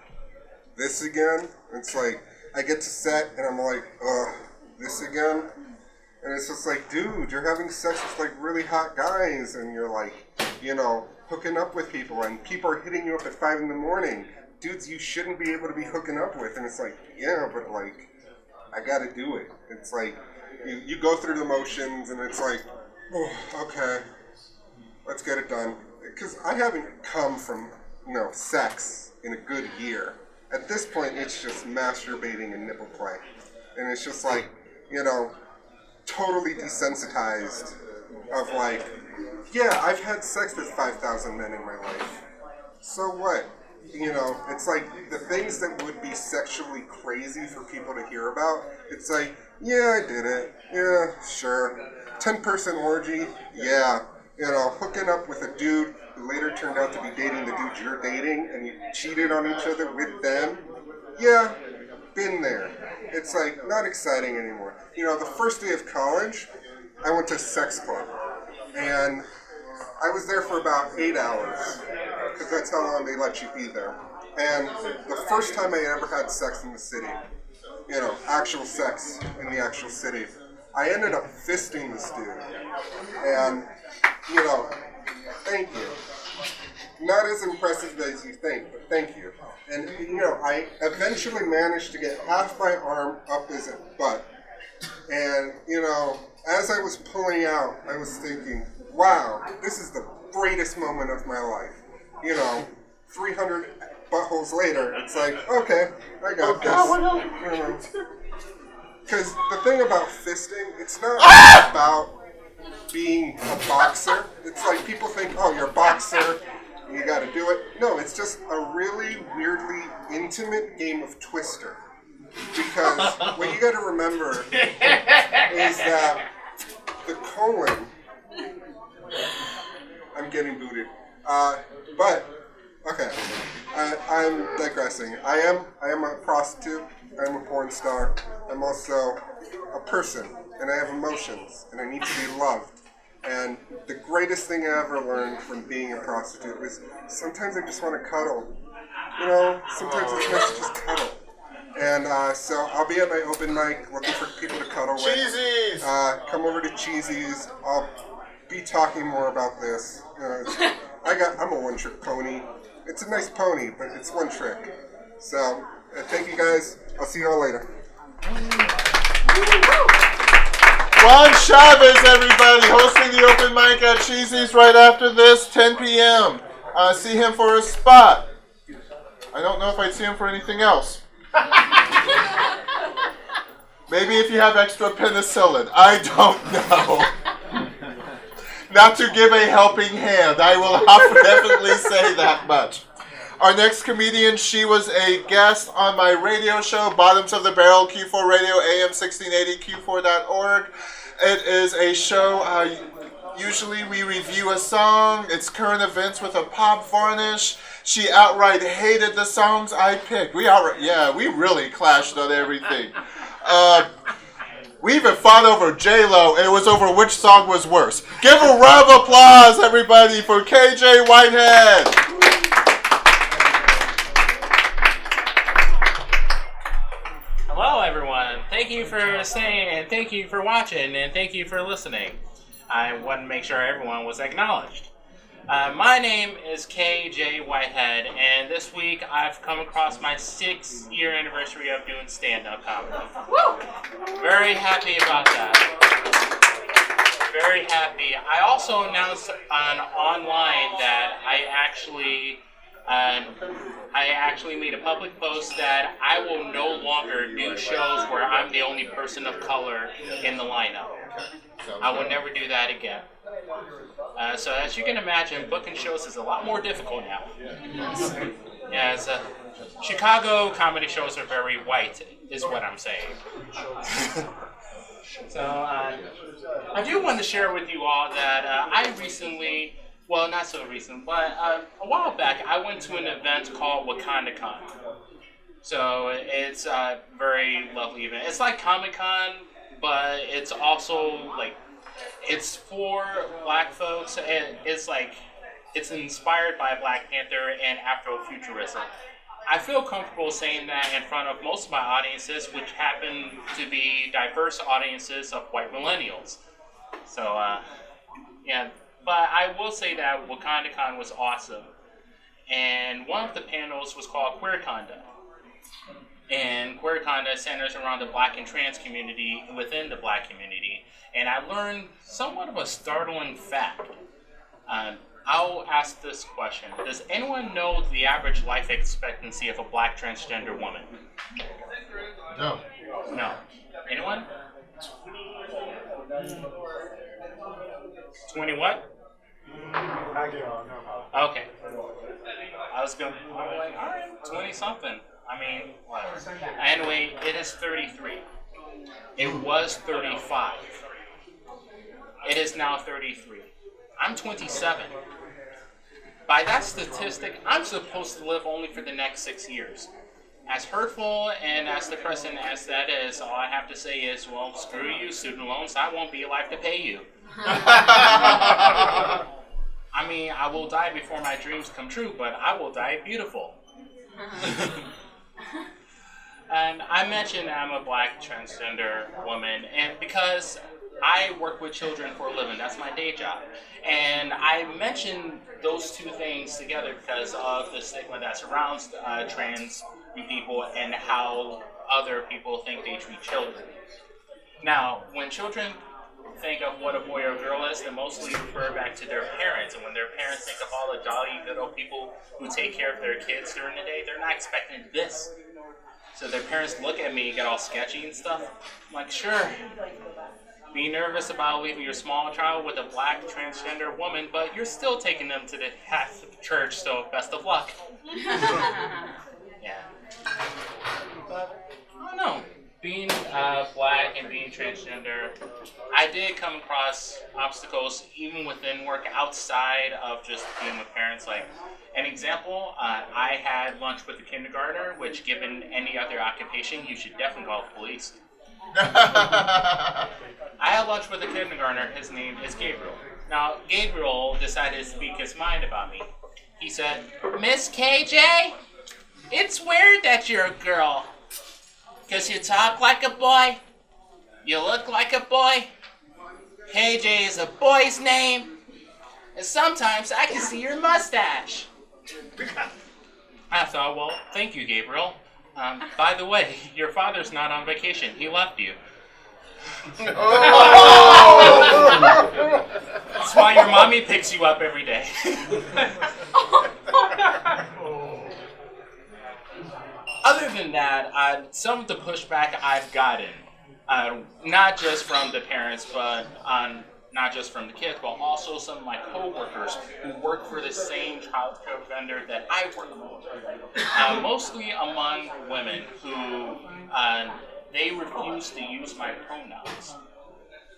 this again? It's like, I get to set, and I'm like, ugh, this again? And it's just like, dude, you're having sex with like really hot guys, and you're like, hooking up with people, and people are hitting you up at 5 a.m. Dudes you shouldn't be able to be hooking up with. And it's like, yeah, but like, I gotta do it. It's like, you go through the motions, and it's like, oh, okay, let's get it done. Because I haven't come from, sex in a good year. At this point, it's just masturbating and nipple play. And it's just like, totally desensitized of like, yeah, I've had sex with 5,000 men in my life. So what? It's like the things that would be sexually crazy for people to hear about. It's like, yeah, I did it. Yeah, sure. 10-person orgy. Yeah. Hooking up with a dude who later turned out to be dating the dude you're dating, and you cheated on each other with them. Yeah, been there. It's like not exciting anymore. The first day of college, I went to a sex club, and I was there for about 8 hours, because that's how long they let you be there. And the first time I ever had sex in the city, actual sex in the actual city, I ended up fisting this dude. And, thank you. Not as impressive as you think, but thank you. And, I eventually managed to get half my arm up his butt. And, as I was pulling out, I was thinking, wow, this is the greatest moment of my life. 300 buttholes later, it's like, okay, I got this. Because the thing about fisting, it's not about being a boxer. It's like people think, oh, you're a boxer, you got to do it. No, it's just a really weirdly intimate game of Twister. Because what you got to remember is that the colon. I'm getting booted. But okay, I'm digressing. I am a prostitute. I'm a porn star. I'm also a person, and I have emotions, and I need to be loved. And the greatest thing I ever learned from being a prostitute was sometimes I just want to cuddle. Sometimes it's nice to just cuddle. And so I'll be at my open mic looking for people to cuddle with.
Cheesies!
Come over to Cheesies. I'll be talking more about this. I'm a one-trick pony. It's a nice pony, but it's one trick. So, thank you guys. I'll see you all later.
Juan Chavez, everybody, hosting the open mic at Cheesy's right after this, 10 p.m. See him for a spot. I don't know if I'd see him for anything else. Maybe if you have extra penicillin. I don't know. Not to give a helping hand. I will definitely say that much. Our next comedian, she was a guest on my radio show, Bottoms of the Barrel, Q4 Radio, AM 1680, Q4.org. It is a show, usually we review a song, it's current events with a pop varnish. She outright hated the songs I picked. We really clashed on everything. We even fought over J-Lo, and it was over which song was worse. Give a round of applause, everybody, for KJ Whitehead.
Hello, everyone. Thank you for staying, and thank you for watching, and thank you for listening. I wanted to make sure everyone was acknowledged. My name is KJ Whitehead, and this week I've come across my 6-year anniversary of doing stand-up comedy. Very happy about that. Very happy. I also announced online that I actually made a public post that I will no longer do shows where I'm the only person of color in the lineup. I will never do that again. So as you can imagine, booking shows is a lot more difficult now. As Chicago comedy shows are very white, is what I'm saying. So I do want to share with you all that I recently, well, not so recent, but a while back, I went to an event called WakandaCon. So it's a very lovely event. It's like Comic-Con, but it's also like, it's for black folks, and it's inspired by Black Panther and Afrofuturism. I feel comfortable saying that in front of most of my audiences, which happen to be diverse audiences of white millennials. So, yeah, but I will say that WakandaCon was awesome. And one of the panels was called Queerconda. And Queerconda centers around the black and trans community within the black community. And I learned somewhat of a startling fact. I'll ask this question. Does anyone know the average life expectancy of a black transgender woman?
No.
No. Anyone? 20 what? Okay. I was going, alright, 20 something. I mean, what? Anyway, it is 33. It was 35. It is now 33. I'm 27. By that statistic, I'm supposed to live only for the next 6 years. As hurtful and as depressing as that is, all I have to say is, well, screw you, student loans. I won't be alive to pay you. I mean, I will die before my dreams come true, but I will die beautiful. And I mentioned I'm a black transgender woman, and because I work with children for a living, that's my day job. And I mention those two things together because of the stigma that surrounds trans people and how other people think they treat children. Now, when children think of what a boy or girl is, they mostly refer back to their parents. And when their parents think of all the jolly, good old people who take care of their kids during the day, they're not expecting this. So their parents look at me, get all sketchy and stuff. I'm like, sure. Be nervous about leaving your small child with a black transgender woman, but you're still taking them to the Catholic church, so best of luck. Yeah. But, I don't know. Being black and being transgender, I did come across obstacles even within work outside of just being with parents. Like, an example, I had lunch with a kindergartner, which given any other occupation, you should definitely call the police. I had lunch with a kindergartner, his name is Gabriel. Now, Gabriel decided to speak his mind about me. He said, Miss KJ, it's weird that you're a girl. Because you talk like a boy, you look like a boy, KJ is a boy's name, and sometimes I can see your mustache. I thought, well, thank you, Gabriel. By the way, your father's not on vacation. He left you. That's why your mommy picks you up every day. Other than that, some of the pushback I've gotten, not just from the parents, but not just from the kids, but also some of my coworkers who work for the same child care vendor that I work for. Mostly among women who they refuse to use my pronouns.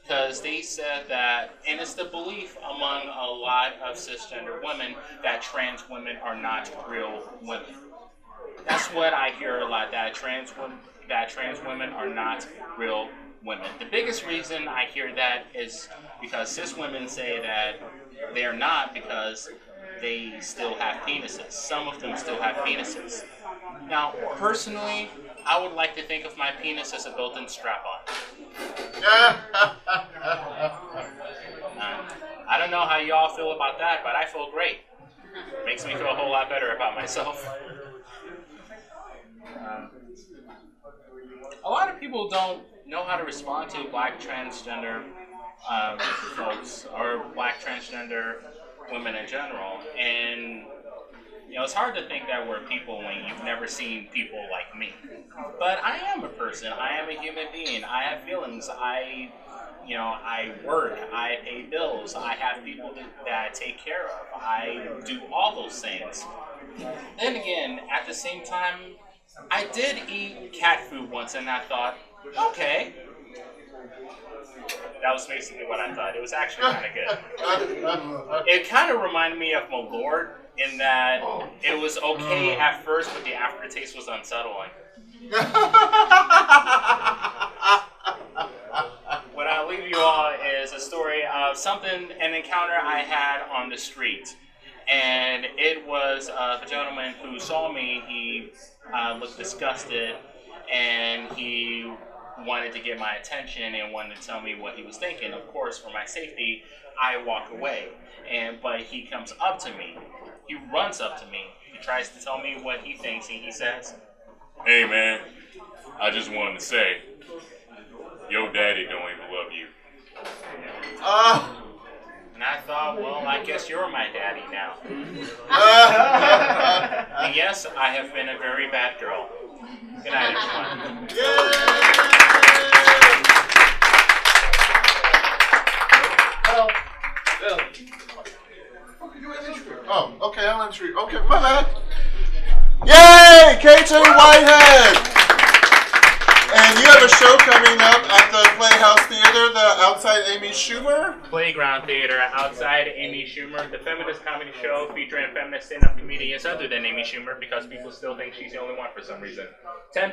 Because they said that, and it's the belief among a lot of cisgender women that trans women are not real women. That's what I hear a lot, that trans women are not real women. The biggest reason I hear that is because cis women say that they're not because they still have penises. Some of them still have penises. Now, personally, I would like to think of my penis as a built-in strap-on. I don't know how y'all feel about that, but I feel great. Makes me feel a whole lot better about myself. A lot of people don't know how to respond to black transgender folks or black transgender women in general, and you know it's hard to think that we're people when you've never seen people like me. But I am a person. I am a human being. I have feelings. I work. I pay bills. I have people that I take care of. I do all those things. Then again, at the same time, I did eat cat food once, and I thought, okay. That was basically what I thought. It was actually kind of good. It kind of reminded me of my Lord in that it was okay at first, but the aftertaste was unsettling. What I'll leave you all is a story of an encounter I had on the street. And it was the gentleman who saw me. He looked disgusted, and he wanted to get my attention and wanted to tell me what he was thinking. Of course, for my safety, I walk away. But he comes up to me. He runs up to me. He tries to tell me what he thinks, and he says, "Hey, man, I just wanted to say, your daddy don't even love you." And I thought, well, I guess you're my daddy now. And yes, I have been a very bad girl. Good night, everyone.
Oh, okay, I'll entry. Okay, my bad. Yay! KJ Whitehead! And you have a show coming up at the Playhouse Theater, the Outside Amy Schumer?
Playground Theater, Outside Amy Schumer, the feminist comedy show featuring feminist stand-up comedians other than Amy Schumer because people still think she's the only one for some reason. $10,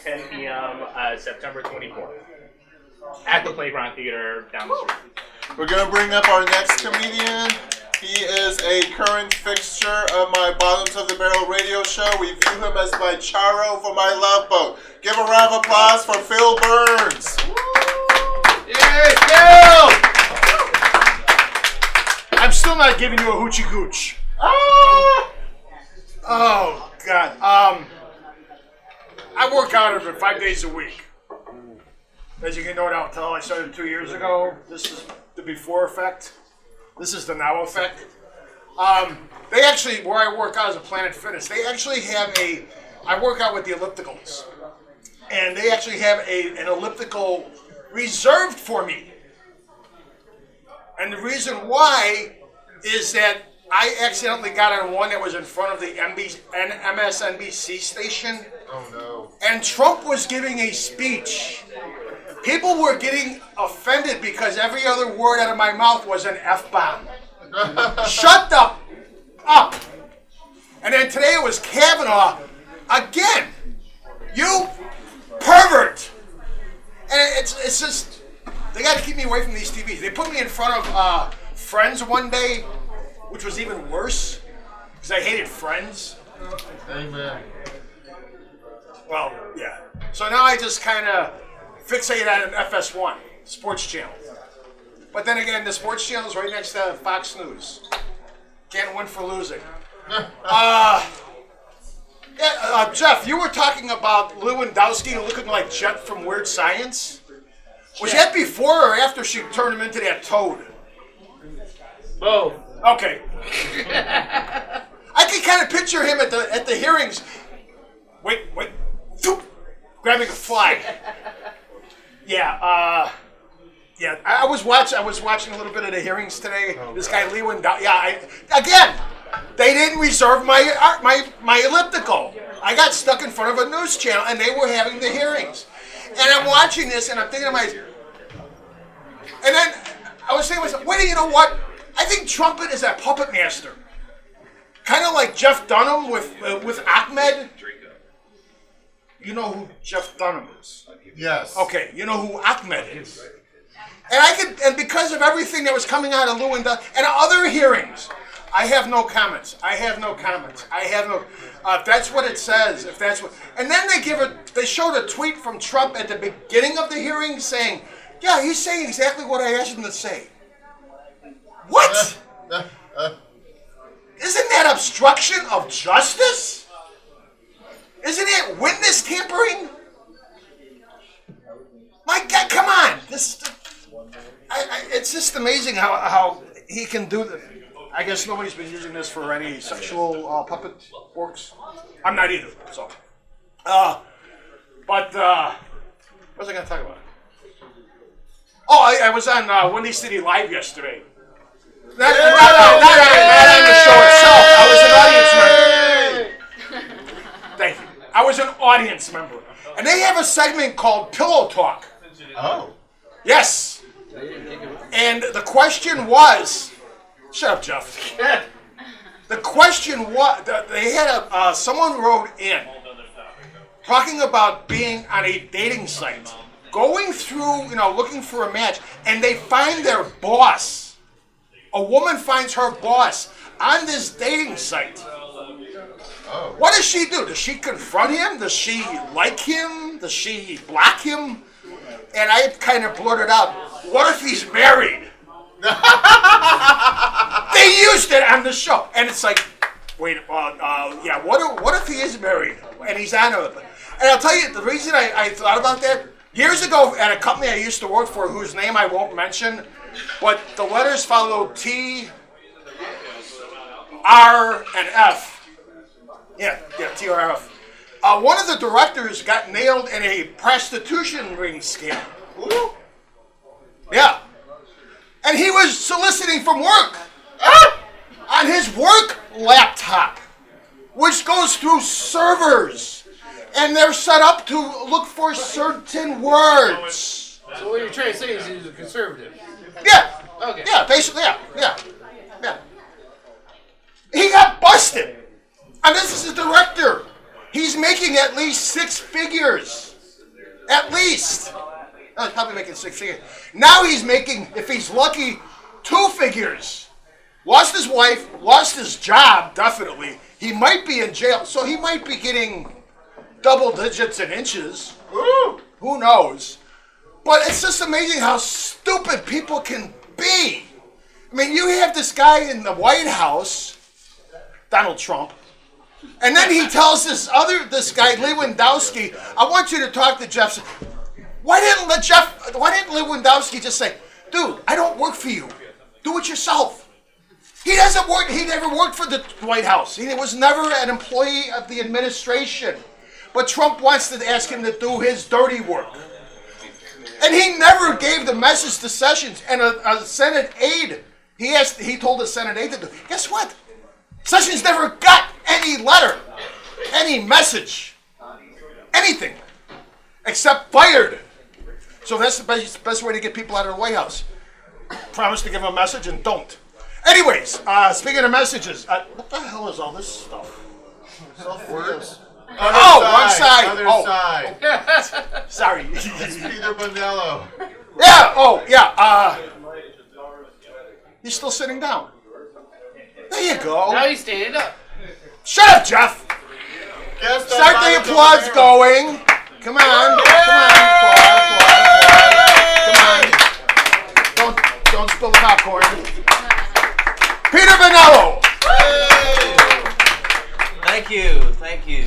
10 p.m., September 24th. At the Playground Theater down the street.
We're going to bring up our next comedian. He is a current fixture of my Bottoms of the Barrel radio show. We view him as my Charo for my Love Boat. Give a round of applause for Phil Burns.
Yay, Phil! I'm still not giving you a hoochie gooch. Oh, God. I work out of it 5 days a week. As you can no doubt tell, I started 2 years ago. This is the before effect. This is the now effect. They actually, where I work out as a Planet Fitness, they actually have I work out with the ellipticals. And they actually have an elliptical reserved for me. And the reason why is that I accidentally got on one that was in front of the MSNBC station.
Oh no.
And Trump was giving a speech. People were getting offended because every other word out of my mouth was an F-bomb. Shut up. And then today it was Kavanaugh. Again, you pervert. And it's just, they got to keep me away from these TVs. They put me in front of Friends one day, which was even worse, because I hated Friends.
Amen.
Well, yeah. So now I just kind of fixate on FS1, Sports Channel. But then again, the Sports Channel is right next to Fox News. Can't win for losing. Jeff, you were talking about Lewandowski looking like Jet from Weird Science. Was that before or after she turned him into that toad?
Both.
Okay. I can kind of picture him at the hearings. Wait. Thoop, grabbing a flag. Yeah. I was watching a little bit of the hearings today. This guy Lewandowski. Yeah. Again, they didn't reserve my elliptical. I got stuck in front of a news channel, and they were having the hearings. And I'm watching this, and I'm thinking to myself. And then I was saying to myself, wait, you know what? I think Trumpet is a puppet master. Kind of like Jeff Dunham with Ahmed. You know who Jeff Dunham is?
Yes.
Okay, you know who Ahmed is. And because of everything that was coming out of Lewandowski and other hearings, I have no comments. If that's what it says, and then they showed a tweet from Trump at the beginning of the hearing saying, yeah, he's saying exactly what I asked him to say. What? Isn't that obstruction of justice? Isn't it witness tampering? My God, come on! It's just amazing how he can do this. I guess nobody's been using this for any sexual puppet works. I'm not either. So, what was I going to talk about? Oh, I was on Windy City Live yesterday. Not on the show itself. I was an audience member. Thank you. I was an audience member. And they have a segment called Pillow Talk.
Oh.
Yes. And the question was... Shut up, Jeff. The question was... They had someone wrote in talking about being on a dating site, going through, looking for a match, and they find their boss. A woman finds her boss on this dating site.
Oh.
What does she do? Does she confront him? Does she like him? Does she block him? And I kind of blurted out, what if he's married? They used it on the show. And it's like, wait, what if he is married? And he's on it. And I'll tell you, the reason I thought about that, years ago at a company I used to work for, whose name I won't mention, but the letters follow T, R, and F. Yeah, T, R, F. One of the directors got nailed in a prostitution ring scam. Ooh. Yeah. And he was soliciting from work on his work laptop, which goes through servers. And they're set up to look for certain words.
So what you're trying to say is he's a conservative.
Yeah.
Okay.
Yeah, basically, yeah. He got busted. And this is the director. He's making at least 6 figures. At least. No, he's probably making 6 figures. Now he's making, if he's lucky, 2 figures. Lost his wife, lost his job, definitely. He might be in jail, so he might be getting double digits in inches. Ooh, who knows? But it's just amazing how stupid people can be. I mean, you have this guy in the White House, Donald Trump, and then he tells this guy, Lewandowski, I want you to talk to Jeff. Why didn't Lewandowski just say, dude, I don't work for you. Do it yourself. He doesn't work. He never worked for the White House. He was never an employee of the administration. But Trump wants to ask him to do his dirty work. And he never gave the message to Sessions. And a Senate aide, he told the Senate aide to do. Guess what? Sessions never got any letter, any message, anything, except fired. So that's the best way to get people out of the White House. Promise to give them a message and don't. Anyways, speaking of messages, what the hell is all this stuff?
Words.
One side.
Other side.
Sorry.
It's Peter Bonello.
Yeah. Oh, yeah. He's still sitting down. There you go.
Now he's standing up.
Shut up, Jeff. Start the applause going. Come on. Come on. Don't spill the popcorn. Peter Bonello.
Thank you.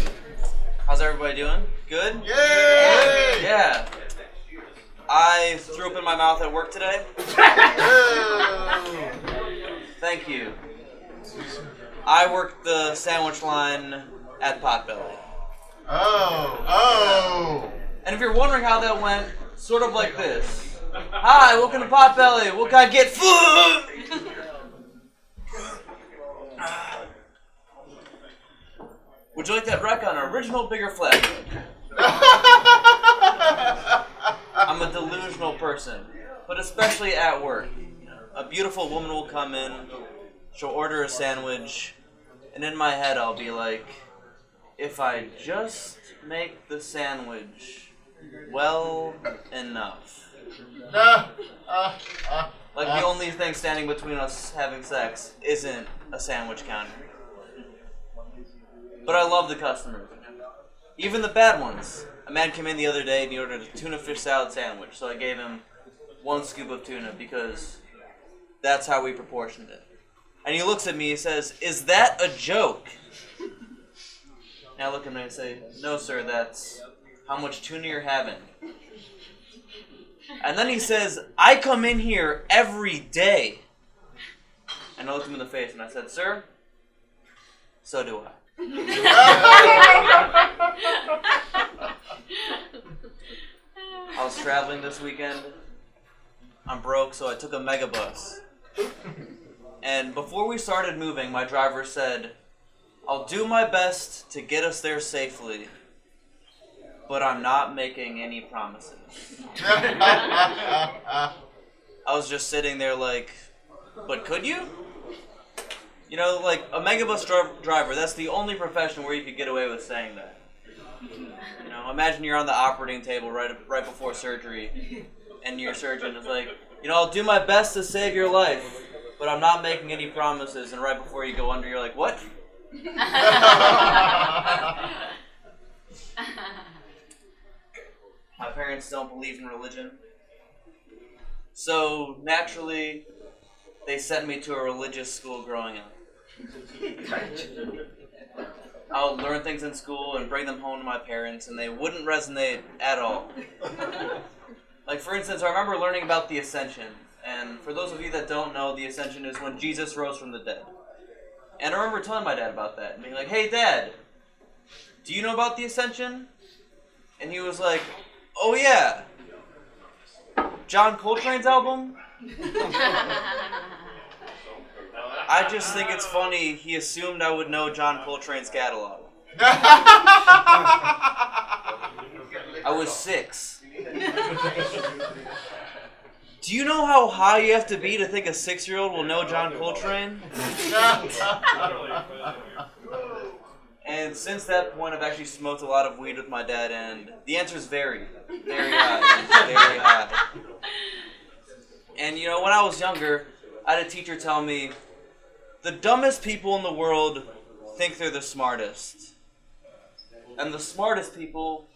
How's everybody doing? Good?
Yay!
Yeah. I threw up in my mouth at work today. Thank you. I worked the sandwich line at Potbelly.
Oh.
And if you're wondering how that went, sort of like this. Hi, welcome to Potbelly. What can I get? Food! Would you like that wreck on an original bigger flat? I'm a delusional person, but especially at work. A beautiful woman will come in, she'll order a sandwich, and in my head I'll be like, if I just make the sandwich well enough. Like the only thing standing between us having sex isn't a sandwich counter. But I love the customers. Even the bad ones. A man came in the other day and he ordered a tuna fish salad sandwich, so I gave him 1 scoop of tuna because that's how we proportioned it. And he looks at me and says, "Is that a joke?" And I look at him and I say, "No, sir, that's how much tuna you're having." And then he says, "I come in here every day." And I looked him in the face and I said, "Sir, so do I." I was traveling this weekend. I'm broke, so I took a megabus. And before we started moving, my driver said, "I'll do my best to get us there safely, but I'm not making any promises." I was just sitting there like, but could you? You know, like a megabus driver, that's the only profession where you could get away with saying that. You know, imagine you're on the operating table right before surgery, and your surgeon is like, "I'll do my best to save your life, but I'm not making any promises." And right before you go under, you're like, "What?" My parents don't believe in religion, so naturally, they sent me to a religious school growing up. I would learn things in school and bring them home to my parents, and they wouldn't resonate at all. Like, for instance, I remember learning about the Ascension. And for those of you that don't know, the Ascension is when Jesus rose from the dead. And I remember telling my dad about that and being like, "Hey, Dad, do you know about the Ascension?" And he was like, "Oh, yeah. John Coltrane's album?" I just think it's funny he assumed I would know John Coltrane's catalog. I was 6. Do you know how high you have to be to think a 6-year-old will know John Coltrane? And since that point, I've actually smoked a lot of weed with my dad, and the answer is very, very high. Very high. And when I was younger, I had a teacher tell me, the dumbest people in the world think they're the smartest. And the smartest people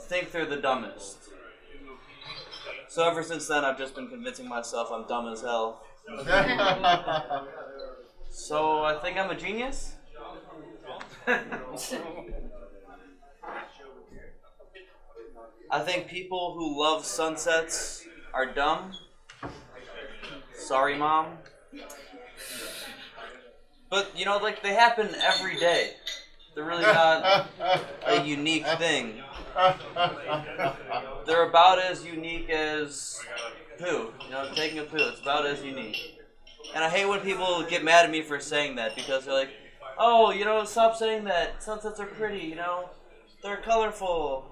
think they're the dumbest. So ever since then, I've just been convincing myself I'm dumb as hell. So I think I'm a genius? I think people who love sunsets are dumb. Sorry, Mom. But, you know, like, they happen every day. They're really not a unique thing. They're about as unique as poo. You know, taking a poo. It's about as unique. And I hate when people get mad at me for saying that because they're like, oh, you know, stop saying that. Sunsets are pretty, you know. They're colorful.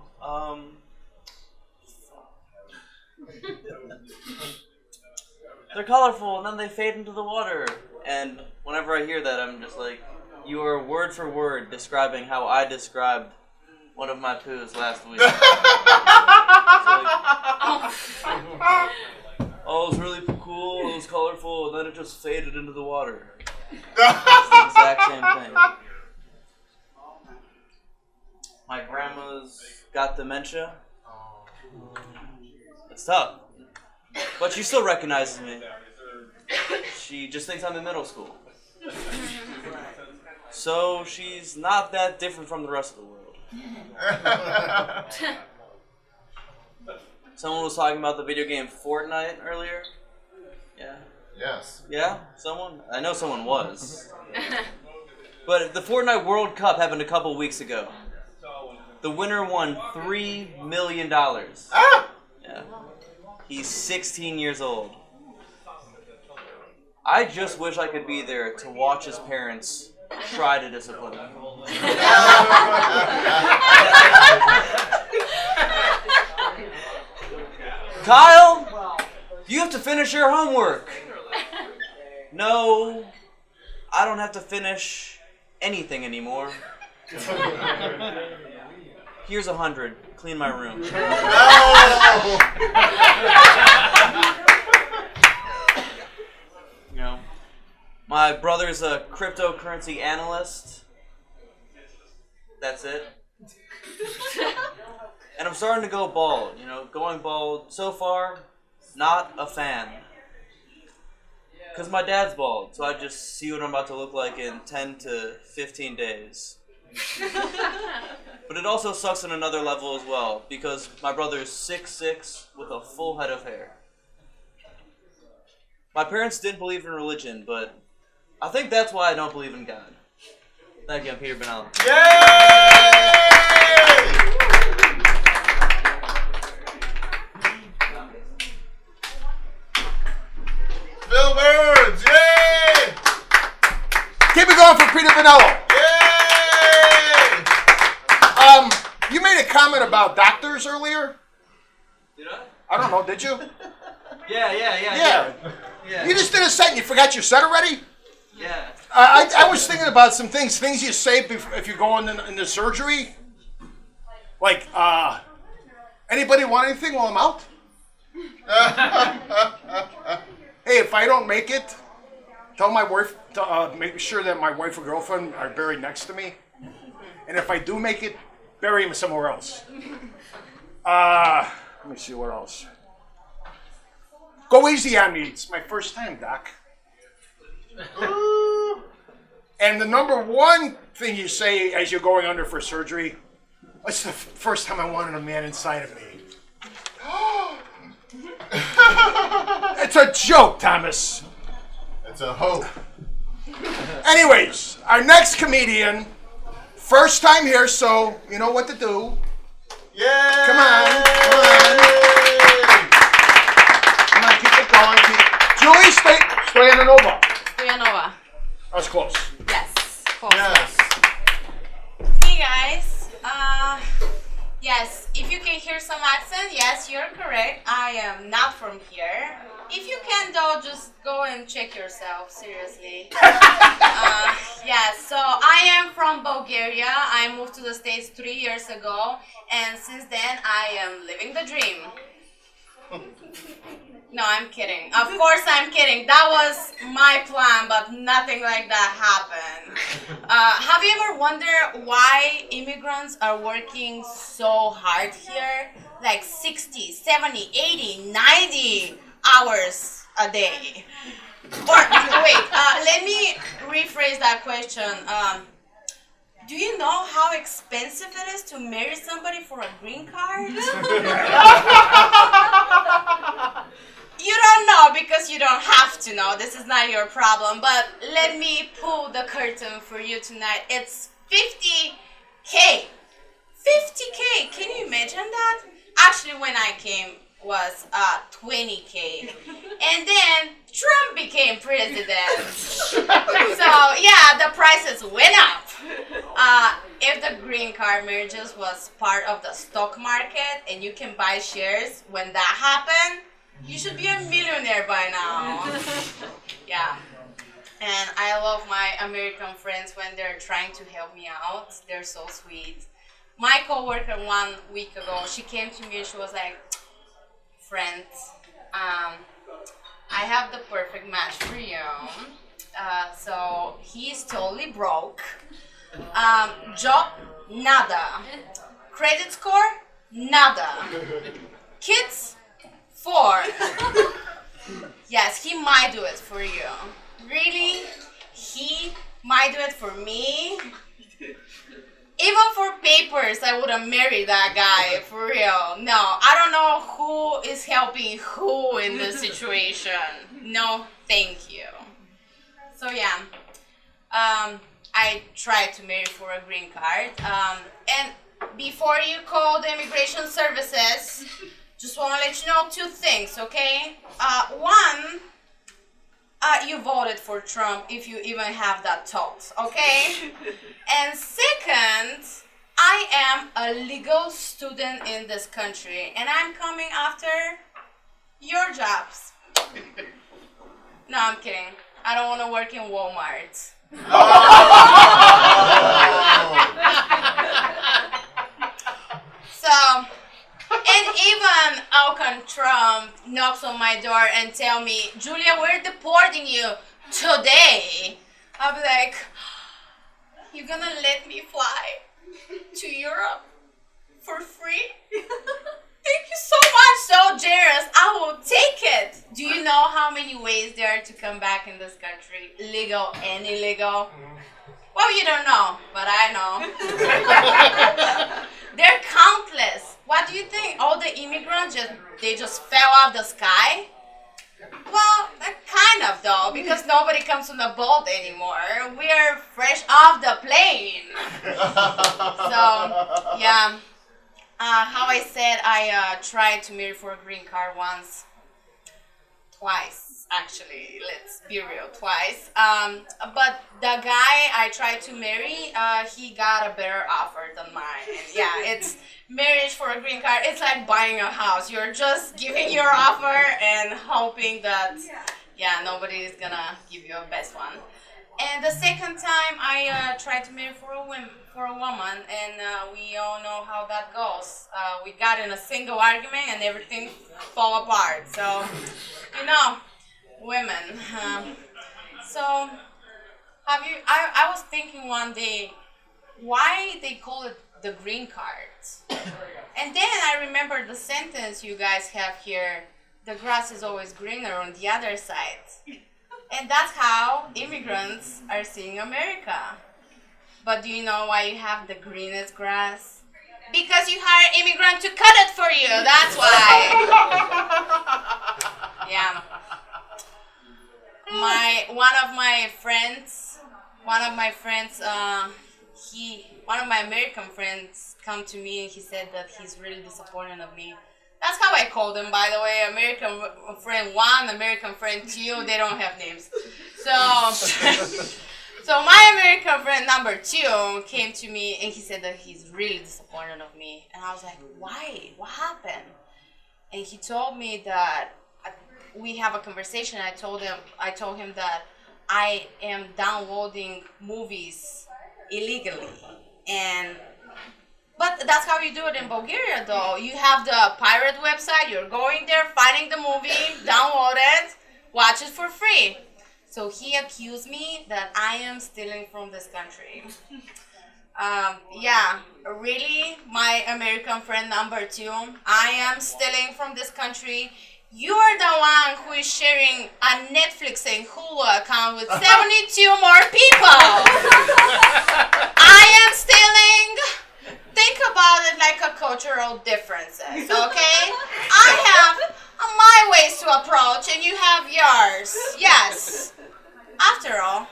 They're colorful, and then they fade into the water. And whenever I hear that, I'm just like, you are word for word describing how I described one of my poos last week. Oh, it was really cool, it was colorful, and then it just faded into the water. It's the exact same thing. My grandma's got dementia. It's tough. But she still recognizes me. She just thinks I'm in middle school. So she's not that different from the rest of the world. Someone was talking about the video game Fortnite earlier. Yeah.
Yes.
Yeah? Someone? I know someone was. But the Fortnite World Cup happened a couple weeks ago. The winner won $3 million.
Ah!
Yeah. He's 16 years old. I just wish I could be there to watch his parents try to discipline him. Kyle, you have to finish your homework. No, I don't have to finish anything anymore. Here's 100. Clean my room. You know, my brother's a cryptocurrency analyst. That's it. And I'm starting to go bald. You know, going bald so far, not a fan. Because my dad's bald, so I just see what I'm about to look like in 10 to 15 days. But it also sucks on another level as well, because my brother's 6'6" with a full head of hair. My parents didn't believe in religion, but I think that's why I don't believe in God. Thank you, I'm Peter Bonello.
Yay! Bill Burns, yay!
Keep it going for Peter Bonello. You made a comment about doctors earlier.
Did I?
I don't know, did you?
Yeah.
You just did a set and you forgot your set already?
Yeah.
I was thinking about some things you say if you go into surgery. Like, anybody want anything while I'm out? Hey, if I don't make it, tell my wife to make sure that my wife or girlfriend are buried next to me. And if I do make it, bury him somewhere else. Let me see what else. Go easy on me. It's my first time, Doc. And the number one thing you say as you're going under for surgery, it's the first time I wanted a man inside of me. It's a joke, Thomas.
It's a hope.
Anyways, our next comedian, first time here, so you know what to do.
Yay!
Come on, keep it going. Julie Stayanova.
Stayanova.
That was close.
Yes. Close.
Yes.
Hey guys. Yes, if you can hear some accent, yes, you're correct. I am not from here. If you can though, just go and check yourself, seriously. Yeah, so I am from Bulgaria. I moved to the States 3 years ago, and since then I am living the dream. No, I'm kidding. Of course I'm kidding. That was my plan, but nothing like that happened. Have you ever wondered why immigrants are working so hard here? Like 60, 70, 80, 90 hours a day. Or, wait, let me rephrase that question. Do you know how expensive it is to marry somebody for a green card? You don't know because you don't have to know. This is not your problem. But let me pull the curtain for you tonight. It's 50K. 50K. Can you imagine that? Actually, when I came was 20K. And then Trump became president. So, yeah, the prices went up. If the green card marriages was part of the stock market and you can buy shares when that happened, you should be a millionaire by now. Yeah. And I love my American friends when they're trying to help me out. They're so sweet. My coworker 1 week ago, she came to me and she was like, friends, I have the perfect match for you. So he's totally broke. Job, nada. Credit score, nada. Kids, 4. Yes, he might do it for you. Really? He might do it for me? Even for papers, I wouldn't marry that guy, for real. No, I don't know who is helping who in this situation. No, thank you. So yeah, I tried to marry for a green card. And before you call the immigration services, just want to let you know 2 things, okay? One, you voted for Trump if you even have that thought, okay? And second, I am a legal student in this country and I'm coming after your jobs. No, I'm kidding. I don't want to work in Walmart. So, and even Alcon Trump knocks on my door and tell me, Julia, we're deporting you today. I'll be like, you're gonna let me fly to Europe for free? Thank you so much, so generous. I will take it. Do you know how many ways there are to come back in this country? Legal and illegal? Well, you don't know, but I know. They're countless. What do you think? All the immigrants, they just fell off the sky? Well, kind of though, because nobody comes on the boat anymore. We're fresh off the plane. So, yeah. How I said, I tried to marry for a green card once. Twice, actually. Let's be real, twice. But the guy I tried to marry, he got a better offer than mine. And yeah, it's marriage for a green card. It's like buying a house. You're just giving your offer and hoping that, yeah, nobody is gonna give you a best one. And the second time, I tried to marry for a woman, and we all know how that goes. We got in a single argument, and everything fell apart. So, you know, women. So, have you? I was thinking one day, why they call it the green card? And then I remember the sentence you guys have here: "The grass is always greener on the other side." And that's how immigrants are seeing America. But do you know why you have the greenest grass? Because you hire immigrants to cut it for you. That's why. Yeah. One of my American friends come to me and he said that he's really disappointed of me. That's how I called them, by the way. American friend 1, American friend 2, they don't have names. So my American friend number 2 came to me and he said that he's really disappointed of me. And I was like, why? What happened? And he told me that we have a conversation. I told him that I am downloading movies illegally. But that's how you do it in Bulgaria, though. You have the pirate website. You're going there, finding the movie, download it, watch it for free. So he accused me that I am stealing from this country. Yeah, really, my American friend number 2, I am stealing from this country. You are the one who is sharing a Netflix and Hulu account with 72 more people. I I am stealing. Think about it like a cultural differences, okay? I have my ways to approach and you have yours. Yes. After all,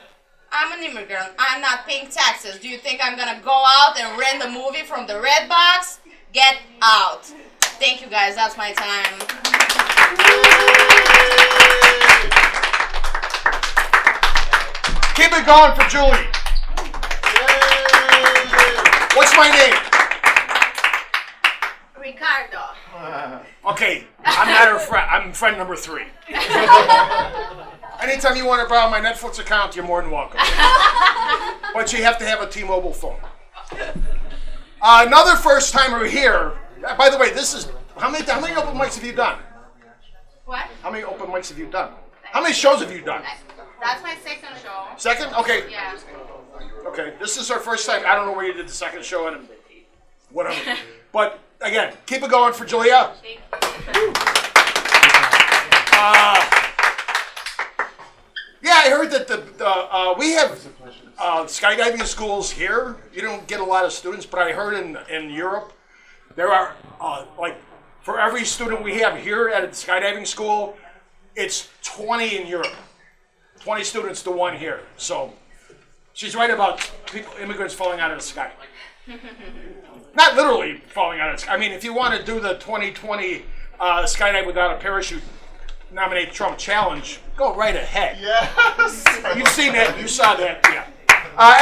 I'm an immigrant. I'm not paying taxes. Do you think I'm gonna go out and rent a movie from the red box? Get out. Thank you guys, that's my time.
Keep it going for Julie. What's my name?
Ricardo.
Okay, I'm not her friend. I'm friend number 3. Anytime you want to borrow my Netflix account, you're more than welcome. But you have to have a T-Mobile phone. Another first timer here. By the way, this is how many open mics have you done?
What?
How many open mics have you done? How many shows have you done?
That's my second show.
Second? Okay.
Yeah.
Okay. This is our first time. I don't know where you did the second show and whatever. But again, keep it going for Julia. Yeah, I heard that we have skydiving schools here. You don't get a lot of students, but I heard in Europe there are like for every student we have here at a skydiving school, it's 20 in Europe. 20 students to 1 here. So she's right about immigrants falling out of the sky. Not literally falling out of the sky. I mean, if you want to do the 2020 skydive without a parachute, nominate Trump challenge, go right ahead.
Yes.
You've seen that. You saw that. Yeah.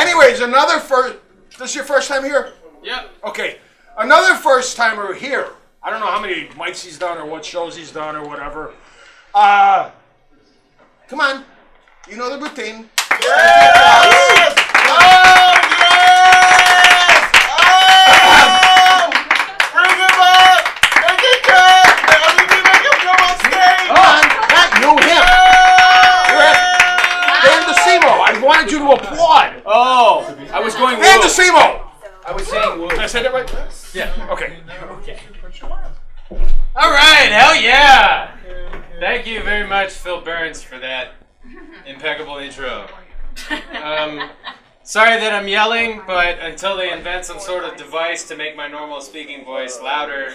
Anyways, another first. This is your first time here?
Yep.
Okay. Another first timer here. I don't know how many mics he's done or what shows he's done or whatever. Come on. You know the routine.
Yes! Oh, yes! Oh! Bring him up! Make it good! Make him come on stage!
Come on, not you, him. You're at Dan Docimo. I wanted you to applaud.
Oh, I was going.
Dan Docimo.
I was saying.
Did I say that right?
Yeah.
Okay.
All right. Hell yeah! Thank you very much, Phil Burns, for that impeccable intro. Sorry that I'm yelling, but until they invent some sort of device to make my normal speaking voice louder,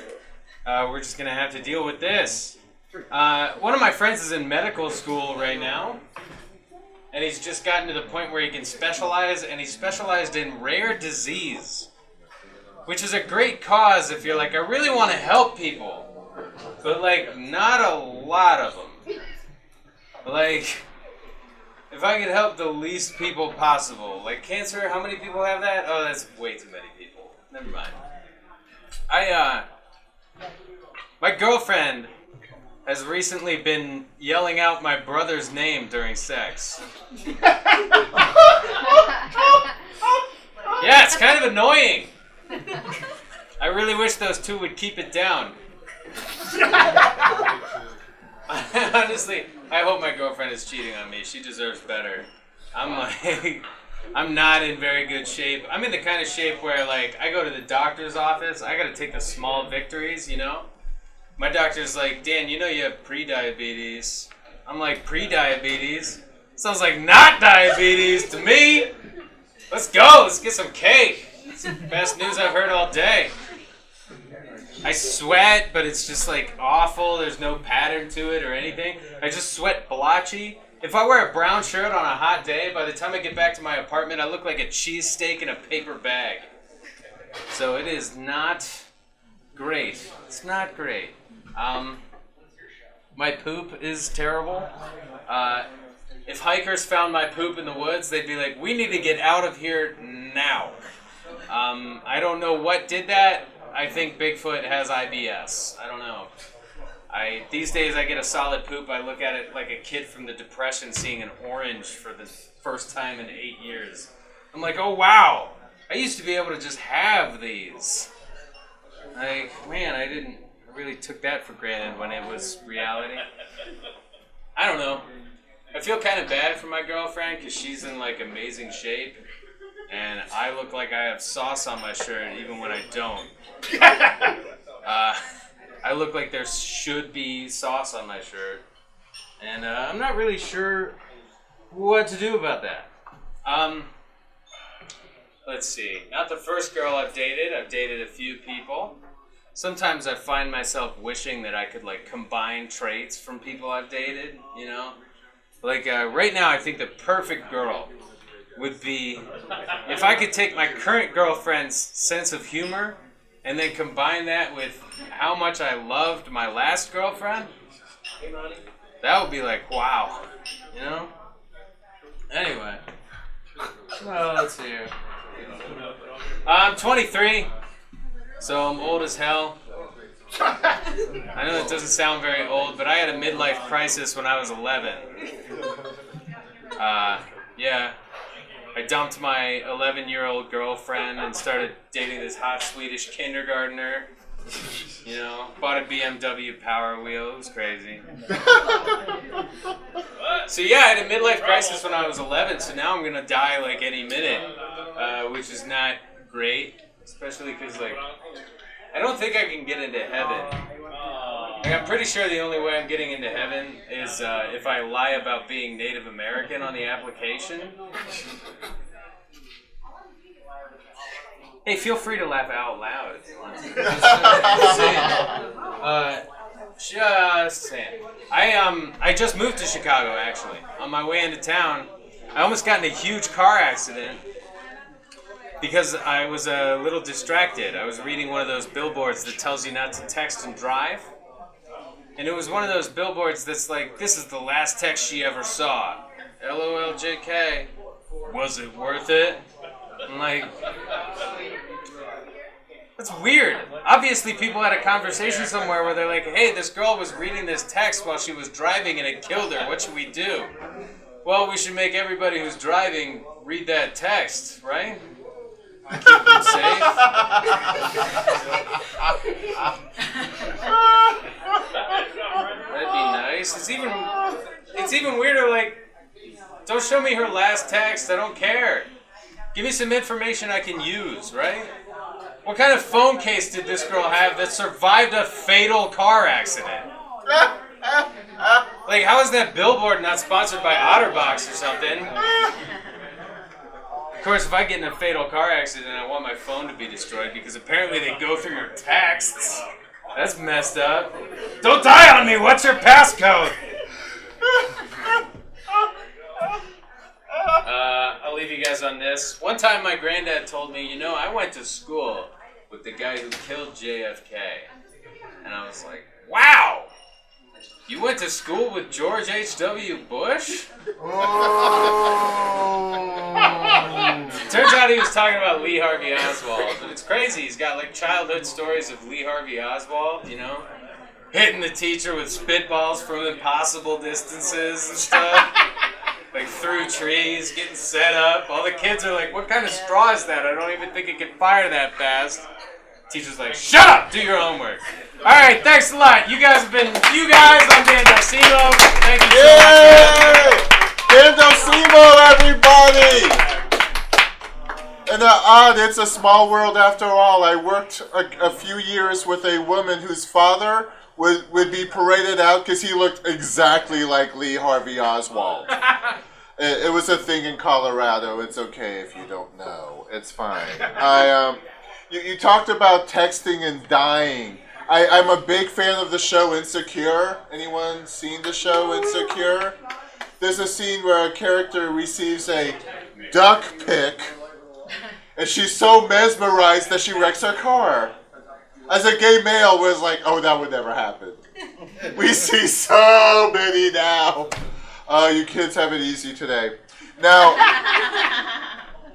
we're just going to have to deal with this. One of my friends is in medical school right now, and he's just gotten to the point where he can specialize, and he's specialized in rare disease, which is a great cause if you're like, I really want to help people, but like, not a lot of them. Like, if I could help the least people possible. Like cancer, how many people have that? Oh, that's way too many people. Never mind. My girlfriend has recently been yelling out my brother's name during sex. Yeah, it's kind of annoying. I really wish those two would keep it down. Honestly, I hope my girlfriend is cheating on me. She deserves better. I'm not in very good shape. I'm in the kind of shape where, like, I go to the doctor's office. I gotta take the small victories, you know? My doctor's like, Dan, you know you have pre-diabetes. I'm like, pre-diabetes? Sounds like not diabetes to me. Let's go. Let's get some cake. It's the best news I've heard all day. I sweat, but it's just like awful. There's no pattern to it or anything. I just sweat blotchy. If I wear a brown shirt on a hot day, by the time I get back to my apartment, I look like a cheesesteak in a paper bag. So it is not great. It's not great. My poop is terrible. If hikers found my poop in the woods, they'd be like, we need to get out of here now. I don't know what did that. I think Bigfoot has IBS. I don't know. These days I get a solid poop. I look at it like a kid from the Depression seeing an orange for the first time in 8 years. I'm like, oh wow, I used to be able to just have these. Like, man, I really took that for granted when it was reality. I don't know. I feel kind of bad for my girlfriend because she's in like amazing shape. And I look like I have sauce on my shirt even when I don't. I look like there should be sauce on my shirt. And I'm not really sure what to do about that.
let's see. Not the first girl I've dated. I've dated a few people. Sometimes I find myself wishing that I could like combine traits from people I've dated, you know? Like right now I think the perfect girl would be if I could take my current girlfriend's sense of humor and then combine that with how much I loved my last girlfriend. That would be like, wow, you know? Anyway. Well, let's see here. I'm 23. So I'm old as hell. I know it doesn't sound very old, but I had a midlife crisis when I was 11. Yeah. I dumped my 11-year-old girlfriend and started dating this hot Swedish kindergartner. You know, bought a BMW Power Wheel. It was crazy. So yeah, I had a midlife crisis when I was 11, so now I'm going to die like any minute, which is not great. Especially because, like, I don't think I can get into heaven. Like, I'm pretty sure the only way I'm getting into heaven is if I lie about being Native American on the application. Hey, feel free to laugh out loud if you want to. Just saying. I just moved to Chicago, actually. On my way into town, I almost got in a huge car accident. Because I was a little distracted. I was reading one of those billboards that tells you not to text and drive. And it was one of those billboards that's like, this is the last text she ever saw. LOL JK. Was it worth it? I'm like, that's weird. Obviously people had a conversation somewhere where they're like, hey, this girl was reading this text while she was driving and it killed her. What should we do? Well, we should make everybody who's driving read that text, right? Keep them safe. That'd be nice. It's even weirder, like, don't show me her last text, I don't care. Give me some information I can use, right? What kind of phone case did this girl have that survived a fatal car accident? Like, how is that billboard not sponsored by OtterBox or something? Of course, if I get in a fatal car accident, I want my phone to be destroyed because apparently they go through your texts. That's messed up. Don't die on me! What's your passcode? I'll leave you guys on this. One time my granddad told me, you know, I went to school with the guy who killed JFK. And I was like, wow! You went to school with George H.W. Bush? Turns out he was talking about Lee Harvey Oswald, but it's crazy. He's got like childhood stories of Lee Harvey Oswald, you know? Hitting the teacher with spitballs from impossible distances and stuff. Like through trees, getting set up. All the kids are like, what kind of straw is that? I don't even think it can fire that fast. Teacher's like, shut up! Do your homework. Alright, thanks a lot. You guys have been, I'm Dan Docimo. Thank you so much.
Dan Docimo, everybody! And it's a small world after all. I worked a few years with a woman whose father would be paraded out because he looked exactly like Lee Harvey Oswald. It was a thing in Colorado. It's okay if you don't know. It's fine. You talked about texting and dying. I'm a big fan of the show Insecure. Anyone seen the show Insecure? There's a scene where a character receives a duck pic, and she's so mesmerized that she wrecks her car. As a gay male, was like, oh, that would never happen. We see so many now. You kids have it easy today. Now,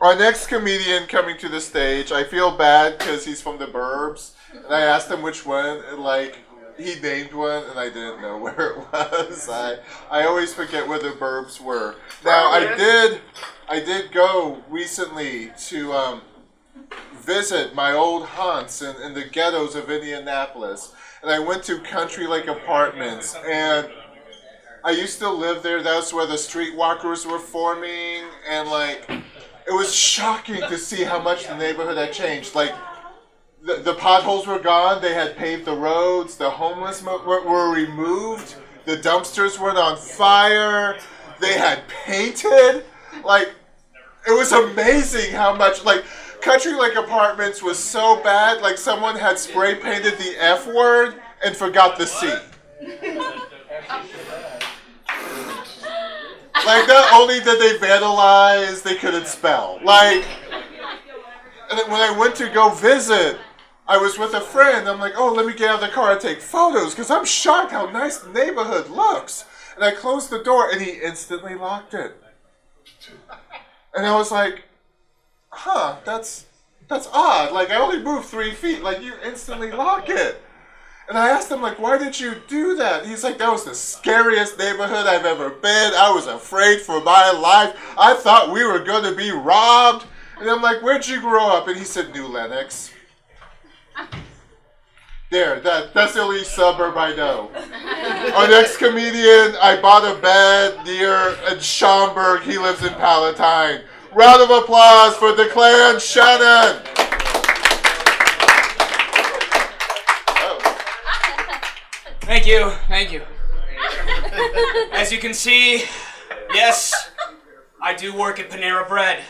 our next comedian coming to the stage, I feel bad because he's from the burbs. And I asked him which one, and like, he named one, and I didn't know where it was. I always forget where the burbs were. Now, I did go recently to visit my old haunts in the ghettos of Indianapolis. And I went to Country Lake Apartments, and I used to live there. That's where the streetwalkers were forming, and like, it was shocking to see how much the neighborhood had changed. Like, the potholes were gone, they had paved the roads, the homeless were removed, the dumpsters weren't on fire, they had painted. Like, it was amazing how much, like, Country Lake Apartments was so bad, like someone had spray painted the F word and forgot the C. Like, not only did they vandalize, they couldn't spell. Like, and then when I went to go visit, I was with a friend. I'm like, oh, let me get out of the car and take photos because I'm shocked how nice the neighborhood looks. And I closed the door and he instantly locked it. And I was like, huh, that's odd. Like, I only moved 3 feet. Like, you instantly lock it. And I asked him, like, why did you do that? He's like, that was the scariest neighborhood I've ever been. I was afraid for my life. I thought we were going to be robbed. And I'm like, where'd you grow up? And he said, New Lenox. There, that's the only suburb I know. Our next comedian, I bought a bed near in Schaumburg. He lives in Palatine. Round of applause for Declan Shannon.
Thank you, thank you. As you can see, yes, I do work at Panera Bread.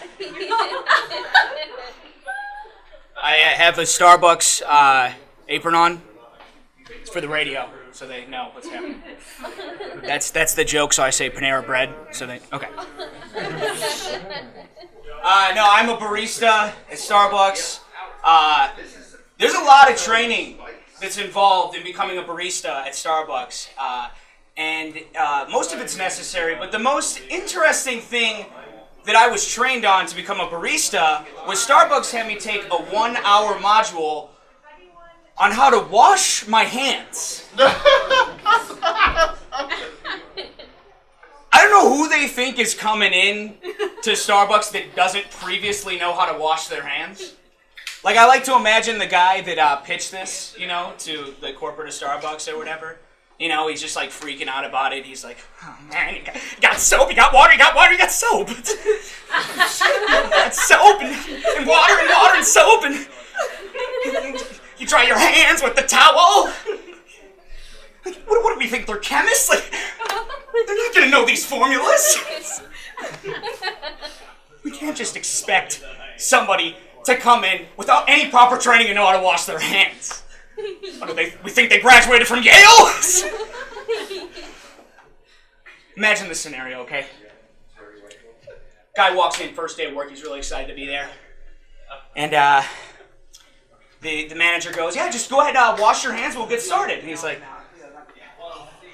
I have a Starbucks apron on. It's for the radio, so they know what's happening. That's the joke, so I say Panera Bread, so they, okay. No, I'm a barista at Starbucks. There's a lot of training that's involved in becoming a barista at Starbucks, and most of it's necessary, but the most interesting thing that I was trained on to become a barista was Starbucks had me take a 1-hour module on how to wash my hands. I don't know who they think is coming in to Starbucks that doesn't previously know how to wash their hands. Like, I like to imagine the guy that pitched this, you know, to the corporate of Starbucks or whatever. You know, he's just like freaking out about it. He's like, oh man, you got soap, you got water, you got water, you got soap. You got soap and water and soap and you dry your hands with the towel. What do we think, they're chemists? Like, they're not gonna know these formulas. We can't just expect somebody to come in without any proper training and know how to wash their hands. What do we think they graduated from Yale? Imagine this scenario, okay? Guy walks in, first day of work, he's really excited to be there. And the manager goes, yeah, just go ahead, wash your hands, we'll get started. And he's like,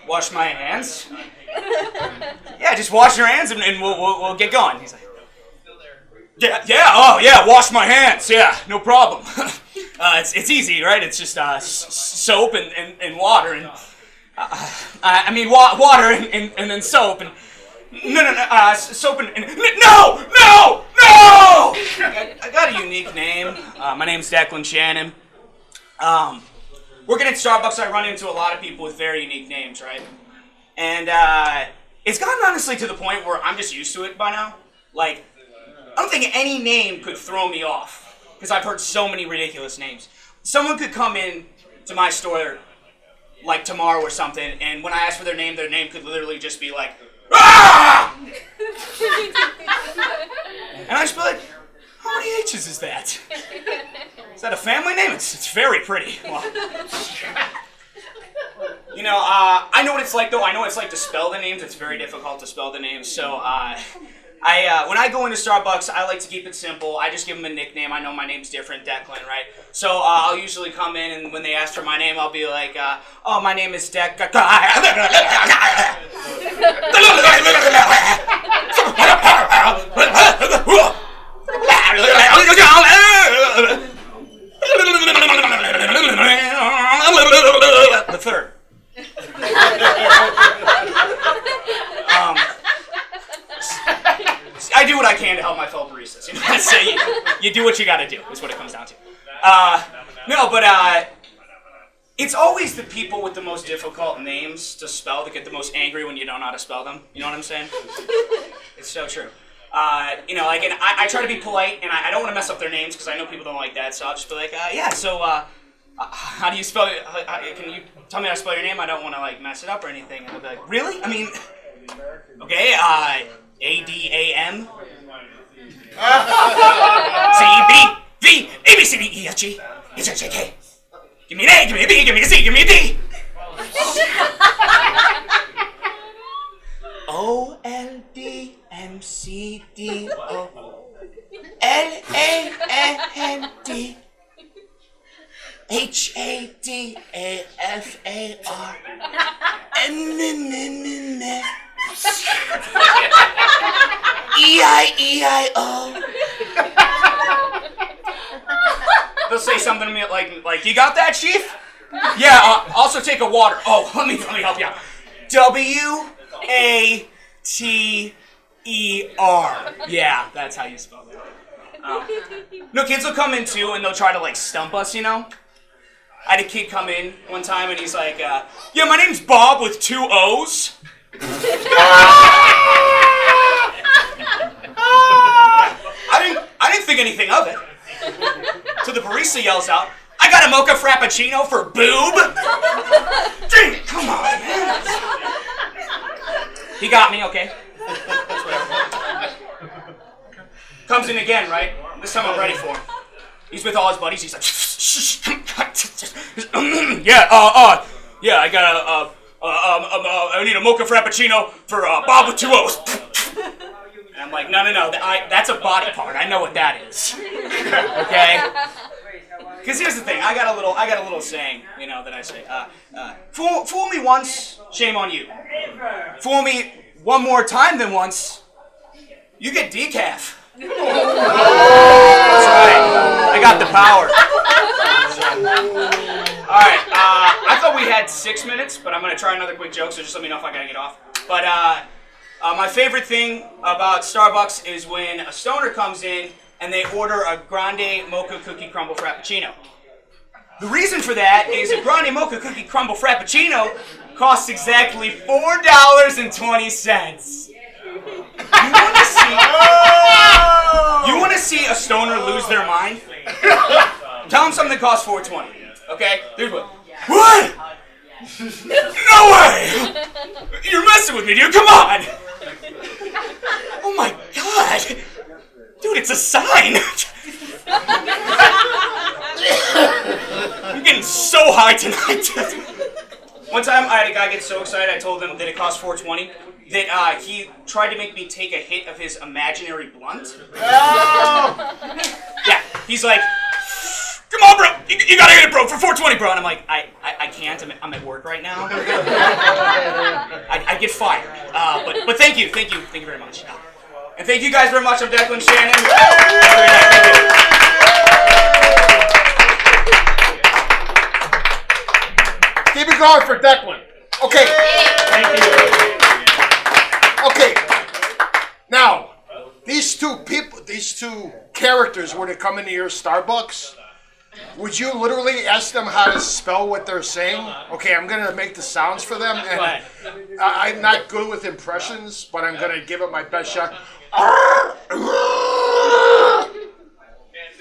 wash my hands? Yeah, just wash your hands and we'll get going. He's like, yeah, wash my hands, yeah, no problem. It's easy, right? It's just soap and water and water and then soap and soap and no! I got a unique name. My name's Declan Shannon. Working at Starbucks, I run into a lot of people with very unique names, right? And it's gotten honestly to the point where I'm just used to it by now. Like, I don't think any name could throw me off because I've heard so many ridiculous names. Someone could come in to my store like tomorrow or something, and when I ask for their name could literally just be like, ah! And I just be like, how many H's is that? Is that a family name? It's very pretty. Well, you know, I know what it's like though. I know what it's like to spell the names. It's very difficult to spell the names. So when I go into Starbucks, I like to keep it simple. I just give them a nickname. I know my name's different, Declan, right? So I'll usually come in, and when they ask for my name, I'll be like, oh, my name is Dec... The third. I do what I can to help my fellow baristas. You know what I say? You do what you gotta do, is what it comes down to. It's always the people with the most difficult names to spell that get the most angry when you don't know how to spell them. You know what I'm saying? It's so true. You know, like, and I try to be polite, and I don't want to mess up their names because I know people don't like that, so I'll just be like, how do you spell it? Can you tell me how to spell your name? I don't want to, like, mess it up or anything. And they'll be like, really? I mean, okay, A-D-A-M? Z-B. V, A, B, C, D, E, F, G, H, I, J, K. Give me an A, give me a B, give me a C, give me a D. O, L, D, M, C, D, O, L, A, N, D, H, A, D, A, F, A, R, N, N, N, N, E, I, O. They'll say something to me like, you got that, Chief? Yeah, also take a water. Oh, let me help you out. W-A-T-E-R. Yeah, that's how you spell that. No, kids will come in too, and they'll try to, like, stump us, you know? I had a kid come in one time, and he's like, yeah, my name's Bob with 2 O's. I didn't think anything of it. So the barista yells out, I got a mocha frappuccino for boob. Dang it, come on, man. He got me, okay. That's whatever. Comes in again, right? This time I'm ready for him. He's with all his buddies. He's like, yeah, yeah, I got I need a mocha frappuccino for Bob with 2 O's. And I'm like, no, that's a body part. I know what that is. Okay? Because here's the thing. I got a little saying, you know, that I say. Fool me once, shame on you. Fool me one more time than once, you get decaf. That's right. I got the power. All right. I thought we had 6 minutes, but I'm going to try another quick joke, so just let me know if I got to get off. But my favorite thing about Starbucks is when a stoner comes in and they order a grande mocha cookie crumble frappuccino. The reason for that is a grande mocha cookie crumble frappuccino costs exactly $4.20. You want to see a stoner lose their mind? Tell them something that costs $4.20. Okay? There's what? What? No way! You're messing with me, dude. Come on! Oh my god! Dude, it's a sign! I'm getting so high tonight. One time I had a guy get so excited I told him that it cost $4.20 that he tried to make me take a hit of his imaginary blunt. Oh! Yeah, he's like, come on, bro, you gotta get it, bro, for $4.20, bro. And I'm like, I can't, I'm at work right now. I get fired. But thank you very much. And thank you guys very much. I'm Declan Shannon. Have a great night. Thank you.
Keep it going for Declan. Okay.
Thank you.
Okay. Now, these two characters, were to come into your Starbucks, would you literally ask them how to spell what they're saying? Okay, I'm going to make the sounds for them. And I'm not good with impressions, but I'm going to give it my best shot.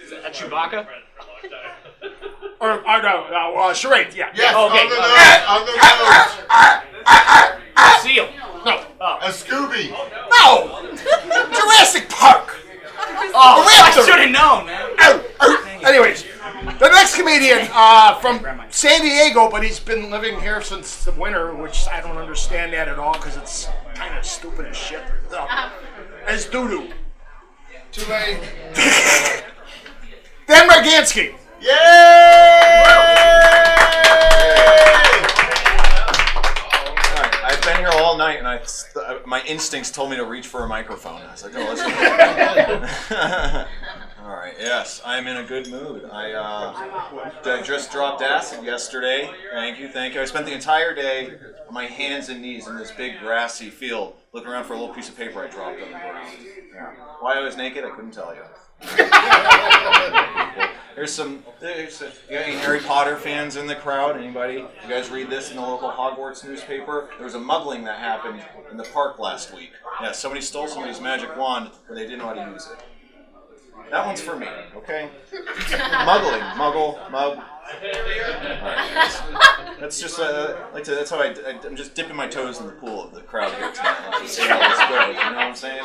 Is that Chewbacca?
Or no, charade, yeah.
Yes,
Okay.
on the nose.
Seal.
No.
A Scooby.
No! Jurassic Park!
Oh, I should have known, man.
Anyways, the next comedian from San Diego, but he's been living here since the winter, which I don't understand that at all because it's kind of stupid as shit. As doo-doo.
Too late.
Dan Marganski.
I've been here all night, and my instincts told me to reach for a microphone. I was like, oh, let's go. All right, yes, I'm in a good mood. I just dropped acid yesterday. Thank you. I spent the entire day on my hands and knees in this big grassy field, looking around for a little piece of paper I dropped on the ground. Yeah. Why I was naked, I couldn't tell you. There's you got any Harry Potter fans in the crowd? Anybody? You guys read this in the local Hogwarts newspaper? There was a muggling that happened in the park last week. Yeah, somebody stole somebody's magic wand, but they didn't know how to use it. That one's for me, okay? Muggling, muggle, mug. Alright, that's just, that's how I'm just dipping my toes in the pool of the crowd here tonight. Let's see how this goes, you know what I'm saying?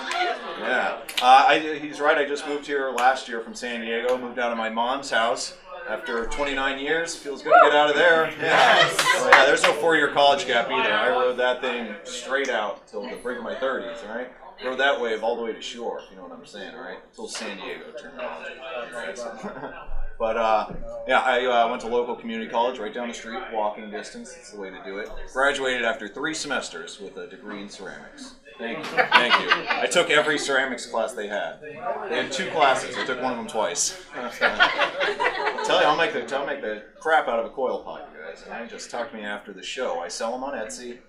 Yeah. He's right, I just moved here last year from San Diego, moved out of my mom's house. After 29 years, feels good to get out of there. Yeah. Oh, yeah, there's no 4-year college gap either. I rode that thing straight out till the brink of my 30s, all right? Rode that wave all the way to shore, if you know what I'm saying, all right? Until San Diego terminology. But, yeah, I went to local community college right down the street, walking distance. It's the way to do it. Graduated after 3 semesters with a degree in ceramics. Thank you. Thank you. I took every ceramics class they had. They had 2 classes. I took one of them twice. I'll tell you, I'll make the crap out of a coil pot, you guys. All right? Just talk to me after the show. I sell them on Etsy.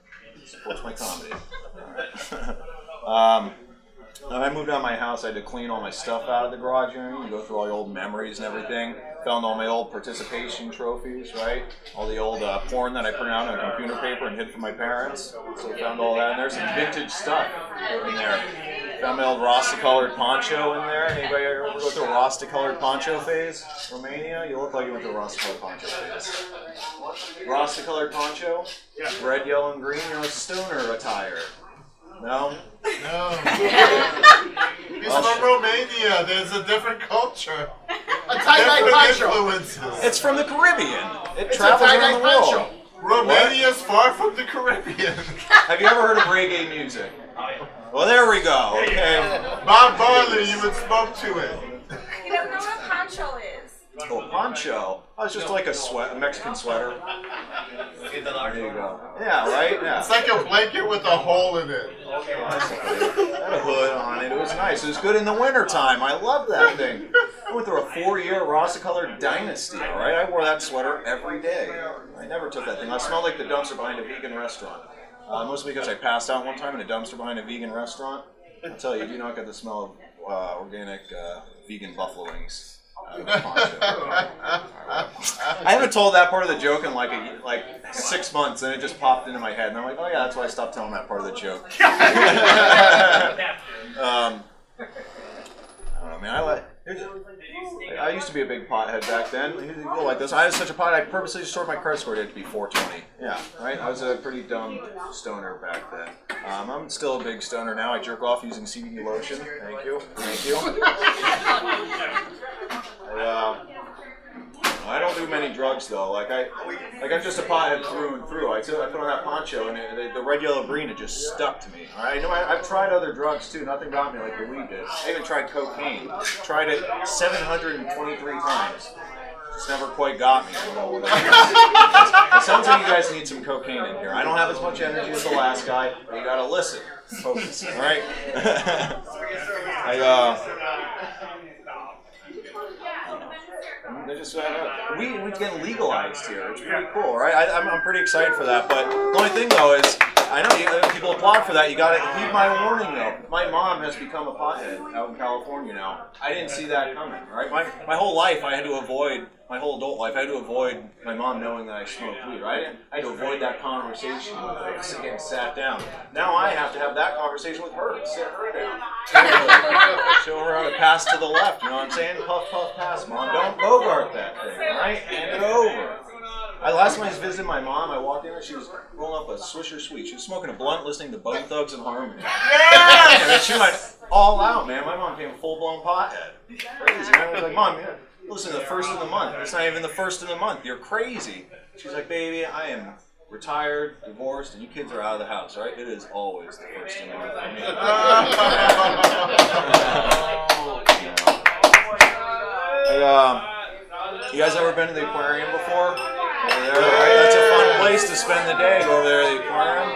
Supports my comedy. All right. When I moved out of my house, I had to clean all my stuff out of the garage area. You go through all your old memories and everything. Found all my old participation trophies, right? All the old porn that I printed out on computer paper and hid from my parents. So found all that in there. Some vintage stuff in there. Found my old Rasta-colored poncho in there. Anybody ever go through a Rasta-colored poncho phase? Romania? You look like you went through a Rasta-colored poncho phase. Rasta-colored poncho? Red, yellow, and green. You know, stoner attire. No?
No. He's from Romania. There's a different culture.
A tie-dye poncho.
Influences.
It's from the Caribbean.
It's
travels
a
around
tie-dye
the world.
poncho.
Romania's far from the Caribbean.
Have you ever heard of reggae music? Well, there we go. Okay.
Bob Marley, you would smoke to it.
He doesn't know what a poncho is.
Oh, poncho. Oh, it's just like a Mexican sweater. There you go. Yeah, right? Yeah.
It's like a blanket with a hole in it.
Had a hood on it. It was nice. It was good in the wintertime. I love that thing. I went through a 4-year Rasta-colored dynasty, all right? I wore that sweater every day. I never took that thing. I smelled like the dumpster behind a vegan restaurant. Mostly because I passed out one time in a dumpster behind a vegan restaurant. I'll tell you, you do not get the smell of organic vegan buffalo wings. I haven't told that part of the joke in like 6 months, and it just popped into my head, and I'm like, oh yeah, that's why I stopped telling that part of the joke. I don't know, man. I used to be a big pothead back then. You go like this. I was such a pot. I purposely stored my credit score to be 420. Yeah, right. I was a pretty dumb stoner back then. I'm still a big stoner now. I jerk off using CBD lotion. Thank you. Thank you. I don't do many drugs though. I'm just a pothead through and through. I put on that poncho and the red, yellow, green, it just stuck to me. All right. I've tried other drugs too. Nothing got me like the weed did. I even tried cocaine. Tried it 723 times. Just never quite got me. I don't know what it is. It sounds like you guys need some cocaine in here. I don't have as much energy as the last guy, but you gotta listen. Focus. All right. They just weed's getting legalized here. It's pretty cool, right? I'm pretty excited for that. But the only thing though is, I know people applaud for that. You got to heed my warning though. My mom has become a pothead out in California now. I didn't see that coming, right? My whole life I had to avoid. My whole adult life I had to avoid my mom knowing that I smoked weed, right? I had to avoid that conversation with her, getting sat down. Now I have to have that conversation with her, sit her down. Show her how to pass to the left, you know what I'm saying? Puff, puff, pass, Mom. Don't bogart that thing, right? Hand it over. Last time I was visiting my mom, I walked in and she was rolling up a Swisher Sweet. She was smoking a blunt, listening to Bone Thugs and Harmony. Yeah! And she went all out, man. My mom became a full-blown pothead. Crazy, man. I was like, Mom, listen, the first of the month. It's not even the first of the month. You're crazy. She's like, baby, I am retired, divorced, and you kids are out of the house, right? It is always the first of the month for me. You guys ever been to the aquarium before? Over there, right? That's a fun place to spend the day. Go over there to the aquarium.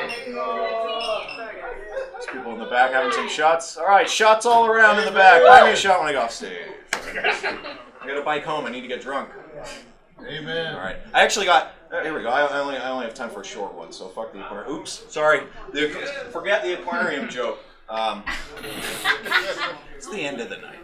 There's people in the back having some shots. All right, shots all around in the back. Buy me a shot when I go off stage. I got a bike home. I need to get drunk.
Amen.
All right. I actually got. Here we go. I only have time for a short one, so fuck the aquarium. Oops. Sorry. Forget the aquarium joke. It's the end of the night.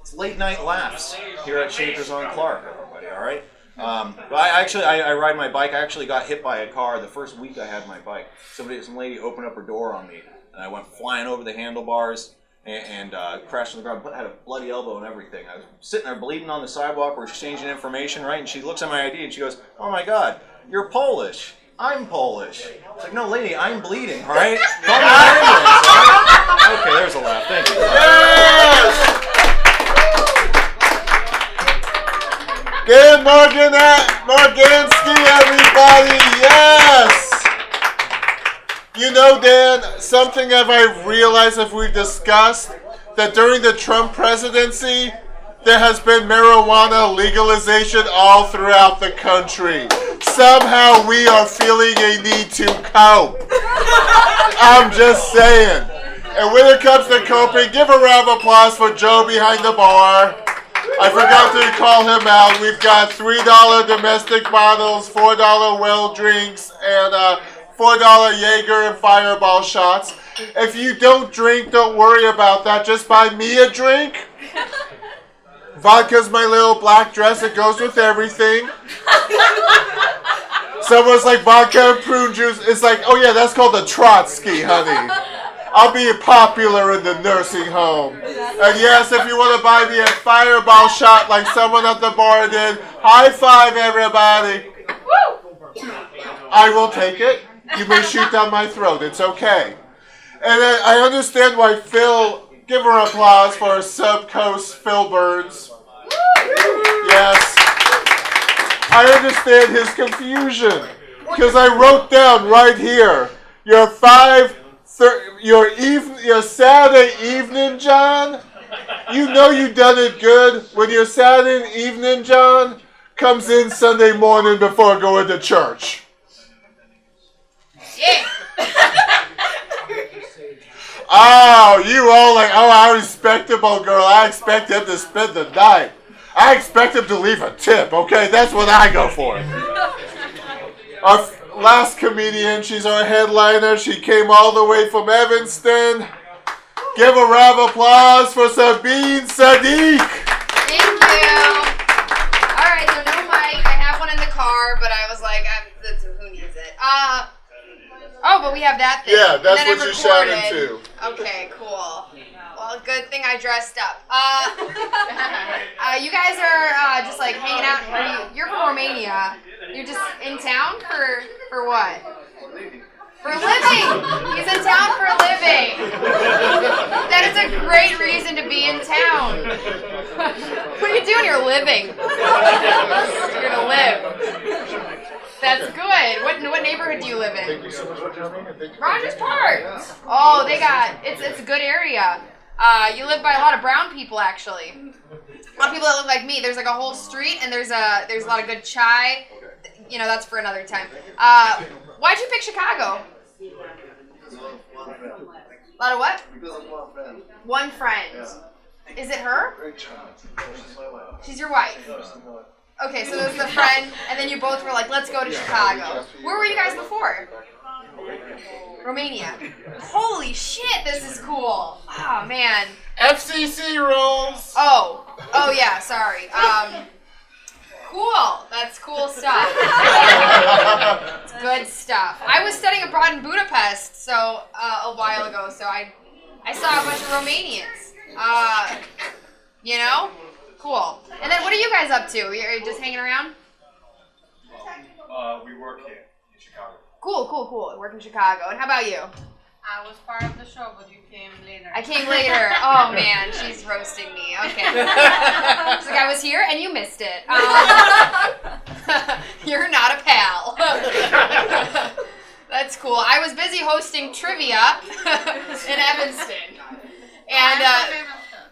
It's late night laughs here at Shakers on Clark, everybody. All right. I ride my bike. I actually got hit by a car the first week I had my bike. Some lady opened up her door on me, and I went flying over the handlebars. and crashed on the ground, but had a bloody elbow and everything. I was sitting there bleeding on the sidewalk. We're exchanging information, right? And she looks at my ID and she goes, "Oh my God, you're Polish. I'm Polish." It's like, "No, lady, I'm bleeding, all right? Call me an ambulance, all right?" Okay, there's a laugh. Thank you.
Yes! Good Marganski, everybody. Yes! You know, Dan, something have I realized if we've discussed that during the Trump presidency, there has been marijuana legalization all throughout the country. Somehow we are feeling a need to cope. I'm just saying. And when it comes to coping, give a round of applause for Joe behind the bar. I forgot to call him out. We've got $3 domestic bottles, $4 well drinks, and $4 Jaeger and Fireball shots. If you don't drink, don't worry about that. Just buy me a drink. Vodka's my little black dress. It goes with everything. Someone's like, vodka and prune juice. It's like, oh yeah, that's called a Trotsky, honey. I'll be popular in the nursing home. And yes, if you want to buy me a Fireball shot like someone at the bar did, high five, everybody. I will take it. You may shoot down my throat. It's okay. And I understand why Phil, give her applause for Subcoast Phil Burns. Yes. I understand his confusion. Because I wrote down right here, your Saturday evening, John. You know you done it good when your Saturday evening, John, comes in Sunday morning before going to church.
Yeah.
Oh, you all like, oh, how respectable girl. I expect him to spend the night. I expect him to leave a tip, okay? That's what I go for. Our last comedian, she's our headliner. She came all the way from Evanston. Give a round of applause for Sabeen Sadiq.
Thank you. All right, so no mic. I have one in the car, but I was like, who needs it? Oh, but we have that thing.
Yeah, that's
what
you shouted to.
Okay, cool. Well, good thing I dressed up. You guys are just like hanging out. You're from Romania. You're just in town for what? For a living. He's in town for a living. That is a great reason to be in town. What are you doing? You're living. You're gonna live. That's good. What neighborhood do you live in?
Thank you so much for coming.
Rogers Park. Oh, it's a good area. You live by a lot of brown people, actually. A lot of people that look like me. There's like a whole street, and there's a lot of good chai. You know, that's for another time. Why'd you pick Chicago? A lot of what? One friend. Is it her? She's your wife. Okay, so there's the friend, and then you both were like, let's go to Chicago. Where were you guys before? Romania. Holy shit, this is cool. Oh, man.
FCC rules.
Oh yeah, sorry. Cool. That's cool stuff. It's good stuff. I was studying abroad in Budapest a while ago, so I saw a bunch of Romanians. You know? Cool. And then what are you guys up to? You're just hanging around?
We work here in Chicago.
Cool. I work in Chicago. And how about you?
I was part of the show, but you came later.
I came later. Oh, man. She's roasting me. Okay. She's like, I was here and you missed it. You're not a pal. That's cool. I was busy hosting trivia in Evanston. And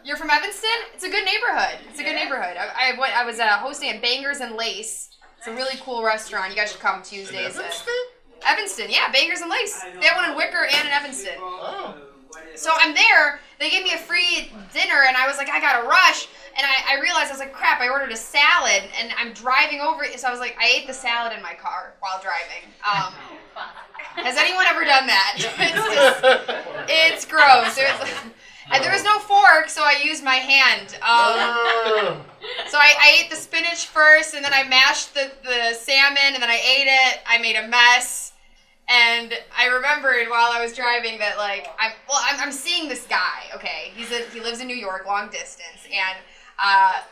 you're from Evanston? It's a good neighborhood. I was hosting at Bangers and Lace. It's a really cool restaurant. You guys should come Tuesdays. Evanston, yeah, Bangers and Lace. They have one in Wicker and in Evanston. Oh. So I'm there. They gave me a free dinner, and I was like, I gotta rush. And I realized, I was like, crap, I ordered a salad, and I'm driving over it. So I was like, I ate the salad in my car while driving. Has anyone ever done that? It's gross. And there was no fork, so I used my hand. So I ate the spinach first, and then I mashed the salmon, and then I ate it. I made a mess.
And I remembered while I was driving that like I'm seeing this guy. Okay, he lives in New York, long distance, and I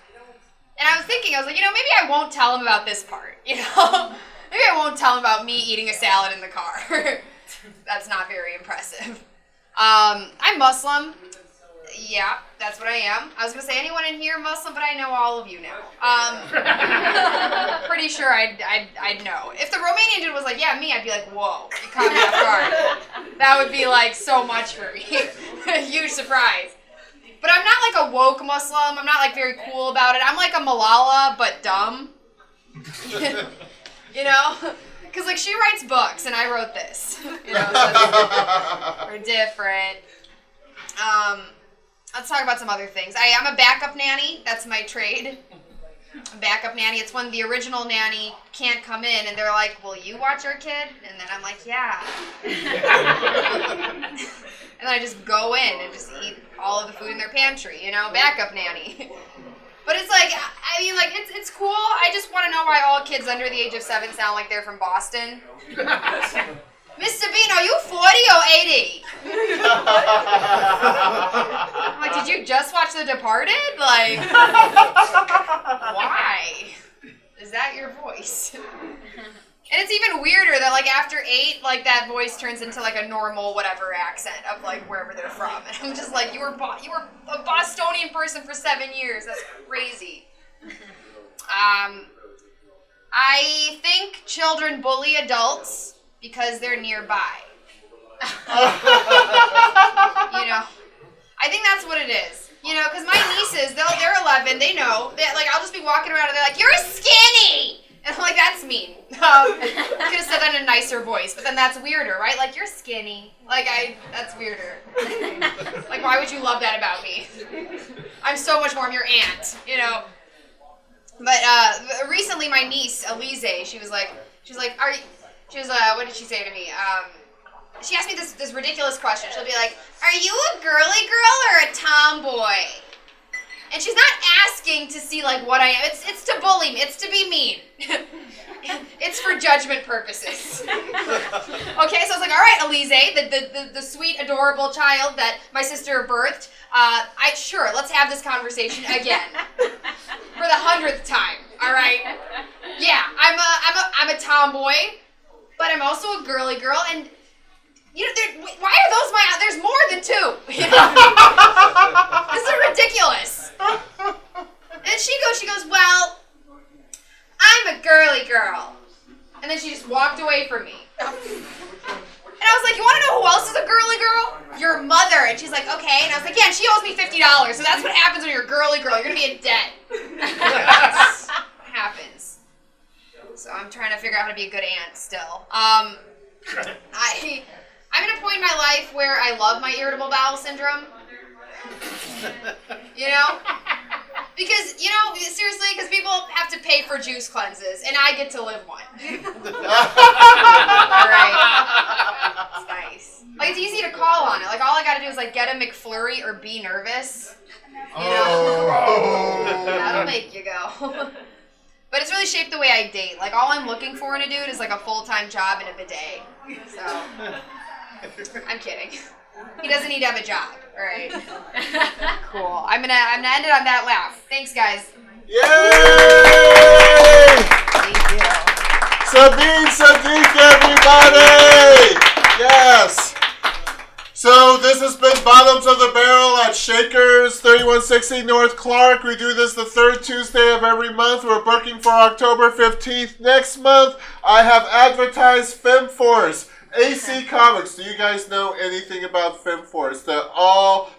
was thinking, I was like, maybe I won't tell him about this part. Maybe I won't tell him about me eating a salad in the car. That's not very impressive. I'm Muslim. Yeah, that's what I am. I was gonna say anyone in here Muslim, but I know all of you now. Pretty sure I'd know. If the Romanian dude was like, yeah, me, I'd be like, whoa, you caught me off guard. That would be like so much for me. Huge surprise. But I'm not like a woke Muslim. I'm not like very cool about it. I'm like a Malala, but dumb. Because like she writes books and I wrote this. So we're different. Let's talk about some other things. I'm a backup nanny. That's my trade. A backup nanny. It's when the original nanny can't come in and they're like, will you watch our kid? And then I'm like, yeah. And then I just go in and just eat all of the food in their pantry, backuup nanny. But it's like, it's cool. I just want to know why all kids under the age of 7 sound like they're from Boston. Miss Sabeen, are you 40 or 80? I'm like, did you just watch The Departed? Like, why? Is that your voice? And it's even weirder that like after 8, like that voice turns into like a normal whatever accent of like wherever they're from. And I'm just like, you were a Bostonian person for 7 years. That's crazy. I think children bully adults because they're nearby. I think that's what it is. Because my nieces, they're 11, they know. Like, I'll just be walking around and they're like, you're skinny! And I'm like, that's mean. I could have said that in a nicer voice, but then that's weirder, right? Like, you're skinny. Like, that's weirder. Like, why would you love that about me? I'm so much more, I'm your aunt, But recently my niece, Elise, she was like, what did she say to me? She asked me this ridiculous question. She'll be like, are you a girly girl or a tomboy? And she's not asking to see like what I am. It's to bully me. It's to be mean. It's for judgment purposes. Okay, so I was like, all right, Elise, the sweet, adorable child that my sister birthed. Sure, let's have this conversation again for the 100th time. All right. Yeah, I'm a tomboy, but I'm also a girly girl, and why are those there's more than 2. This is ridiculous. And she goes, well, I'm a girly girl. And then she just walked away from me. And I was like, you want to know who else is a girly girl? Your mother. And she's like, okay. And I was like, yeah, and she owes me $50. So that's what happens when you're a girly girl. You're going to be in debt. That's what happens. So I'm trying to figure out how to be a good aunt still. I'm at a point in my life where I love my irritable bowel syndrome. Because, seriously, because people have to pay for juice cleanses, and I get to live one. Alright. It's nice. Like, it's easy to call on it. Like, all I gotta do is, like, get a McFlurry or be nervous. That'll make you go. But it's really shaped the way I date. Like, all I'm looking for in a dude is, like, a full-time job and a bidet. So, I'm kidding. He doesn't need to have a job. All right. Cool. I'm gonna end it on that laugh. Thanks, guys.
Yay!
Thank you.
Sabeen Sadiq, everybody! Yes. So this has been Bottoms of the Barrel at Shakers, 3160 North Clark. We do this the 3rd Tuesday of every month. We're booking for October 15th. Next month, I have advertised FemForce. AC Comics, do you guys know anything about FemForce? The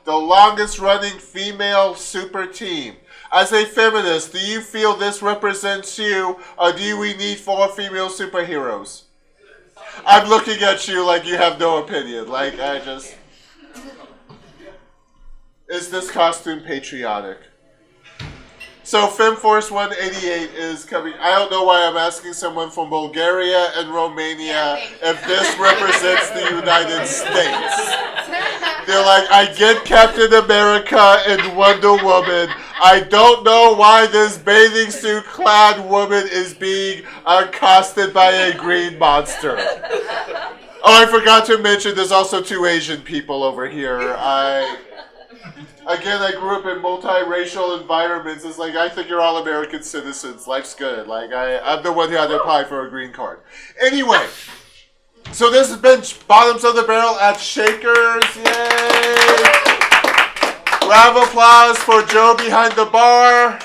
longest running female super team. As a feminist, do you feel this represents you, or do we need 4 female superheroes? I'm looking at you like you have no opinion. Like, is this costume patriotic? So FemForce 188 is coming. I don't know why I'm asking someone from Bulgaria and Romania if this represents the United States. They're like, I get Captain America and Wonder Woman. I don't know why this bathing suit clad woman is being accosted by a green monster. Oh, I forgot to mention there's also 2 Asian people over here. I grew up in multiracial environments. It's like, I think you're all American citizens. Life's good. Like, I'm the one who had to apply for a green card. Anyway, so this has been Bottoms of the Barrel at Shakers. Yay! Round of applause for Joe behind the bar.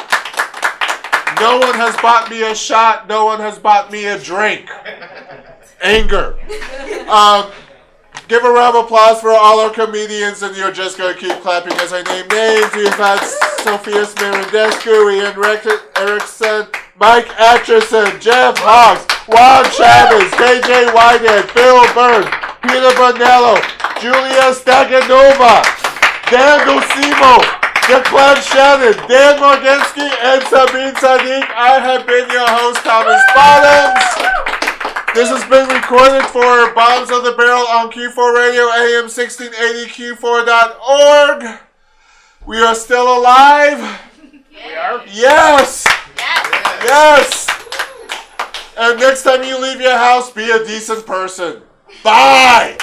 No one has bought me a shot. No one has bought me a drink. Anger. Give a round of applause for all our comedians, and you're just going to keep clapping as I name names. We've had Sophia Smarendescu, Ian Erickson, Mike Atcherson, Jeff Hawks, Juan Chavez, KJ Whitehead, Bill Byrne, Peter Bonello, Julia Stayanova, Dan Docimo, Declan Shannon, Dan Marganski, and Sabeen Sadiq. I have been your host, Thomas Bottoms. This has been recorded for Bottoms of the Barrel on Q4 Radio, AM 1680q4.org. We are still alive.
We are?
Yes. Yes. And next time you leave your house, be a decent person. Bye.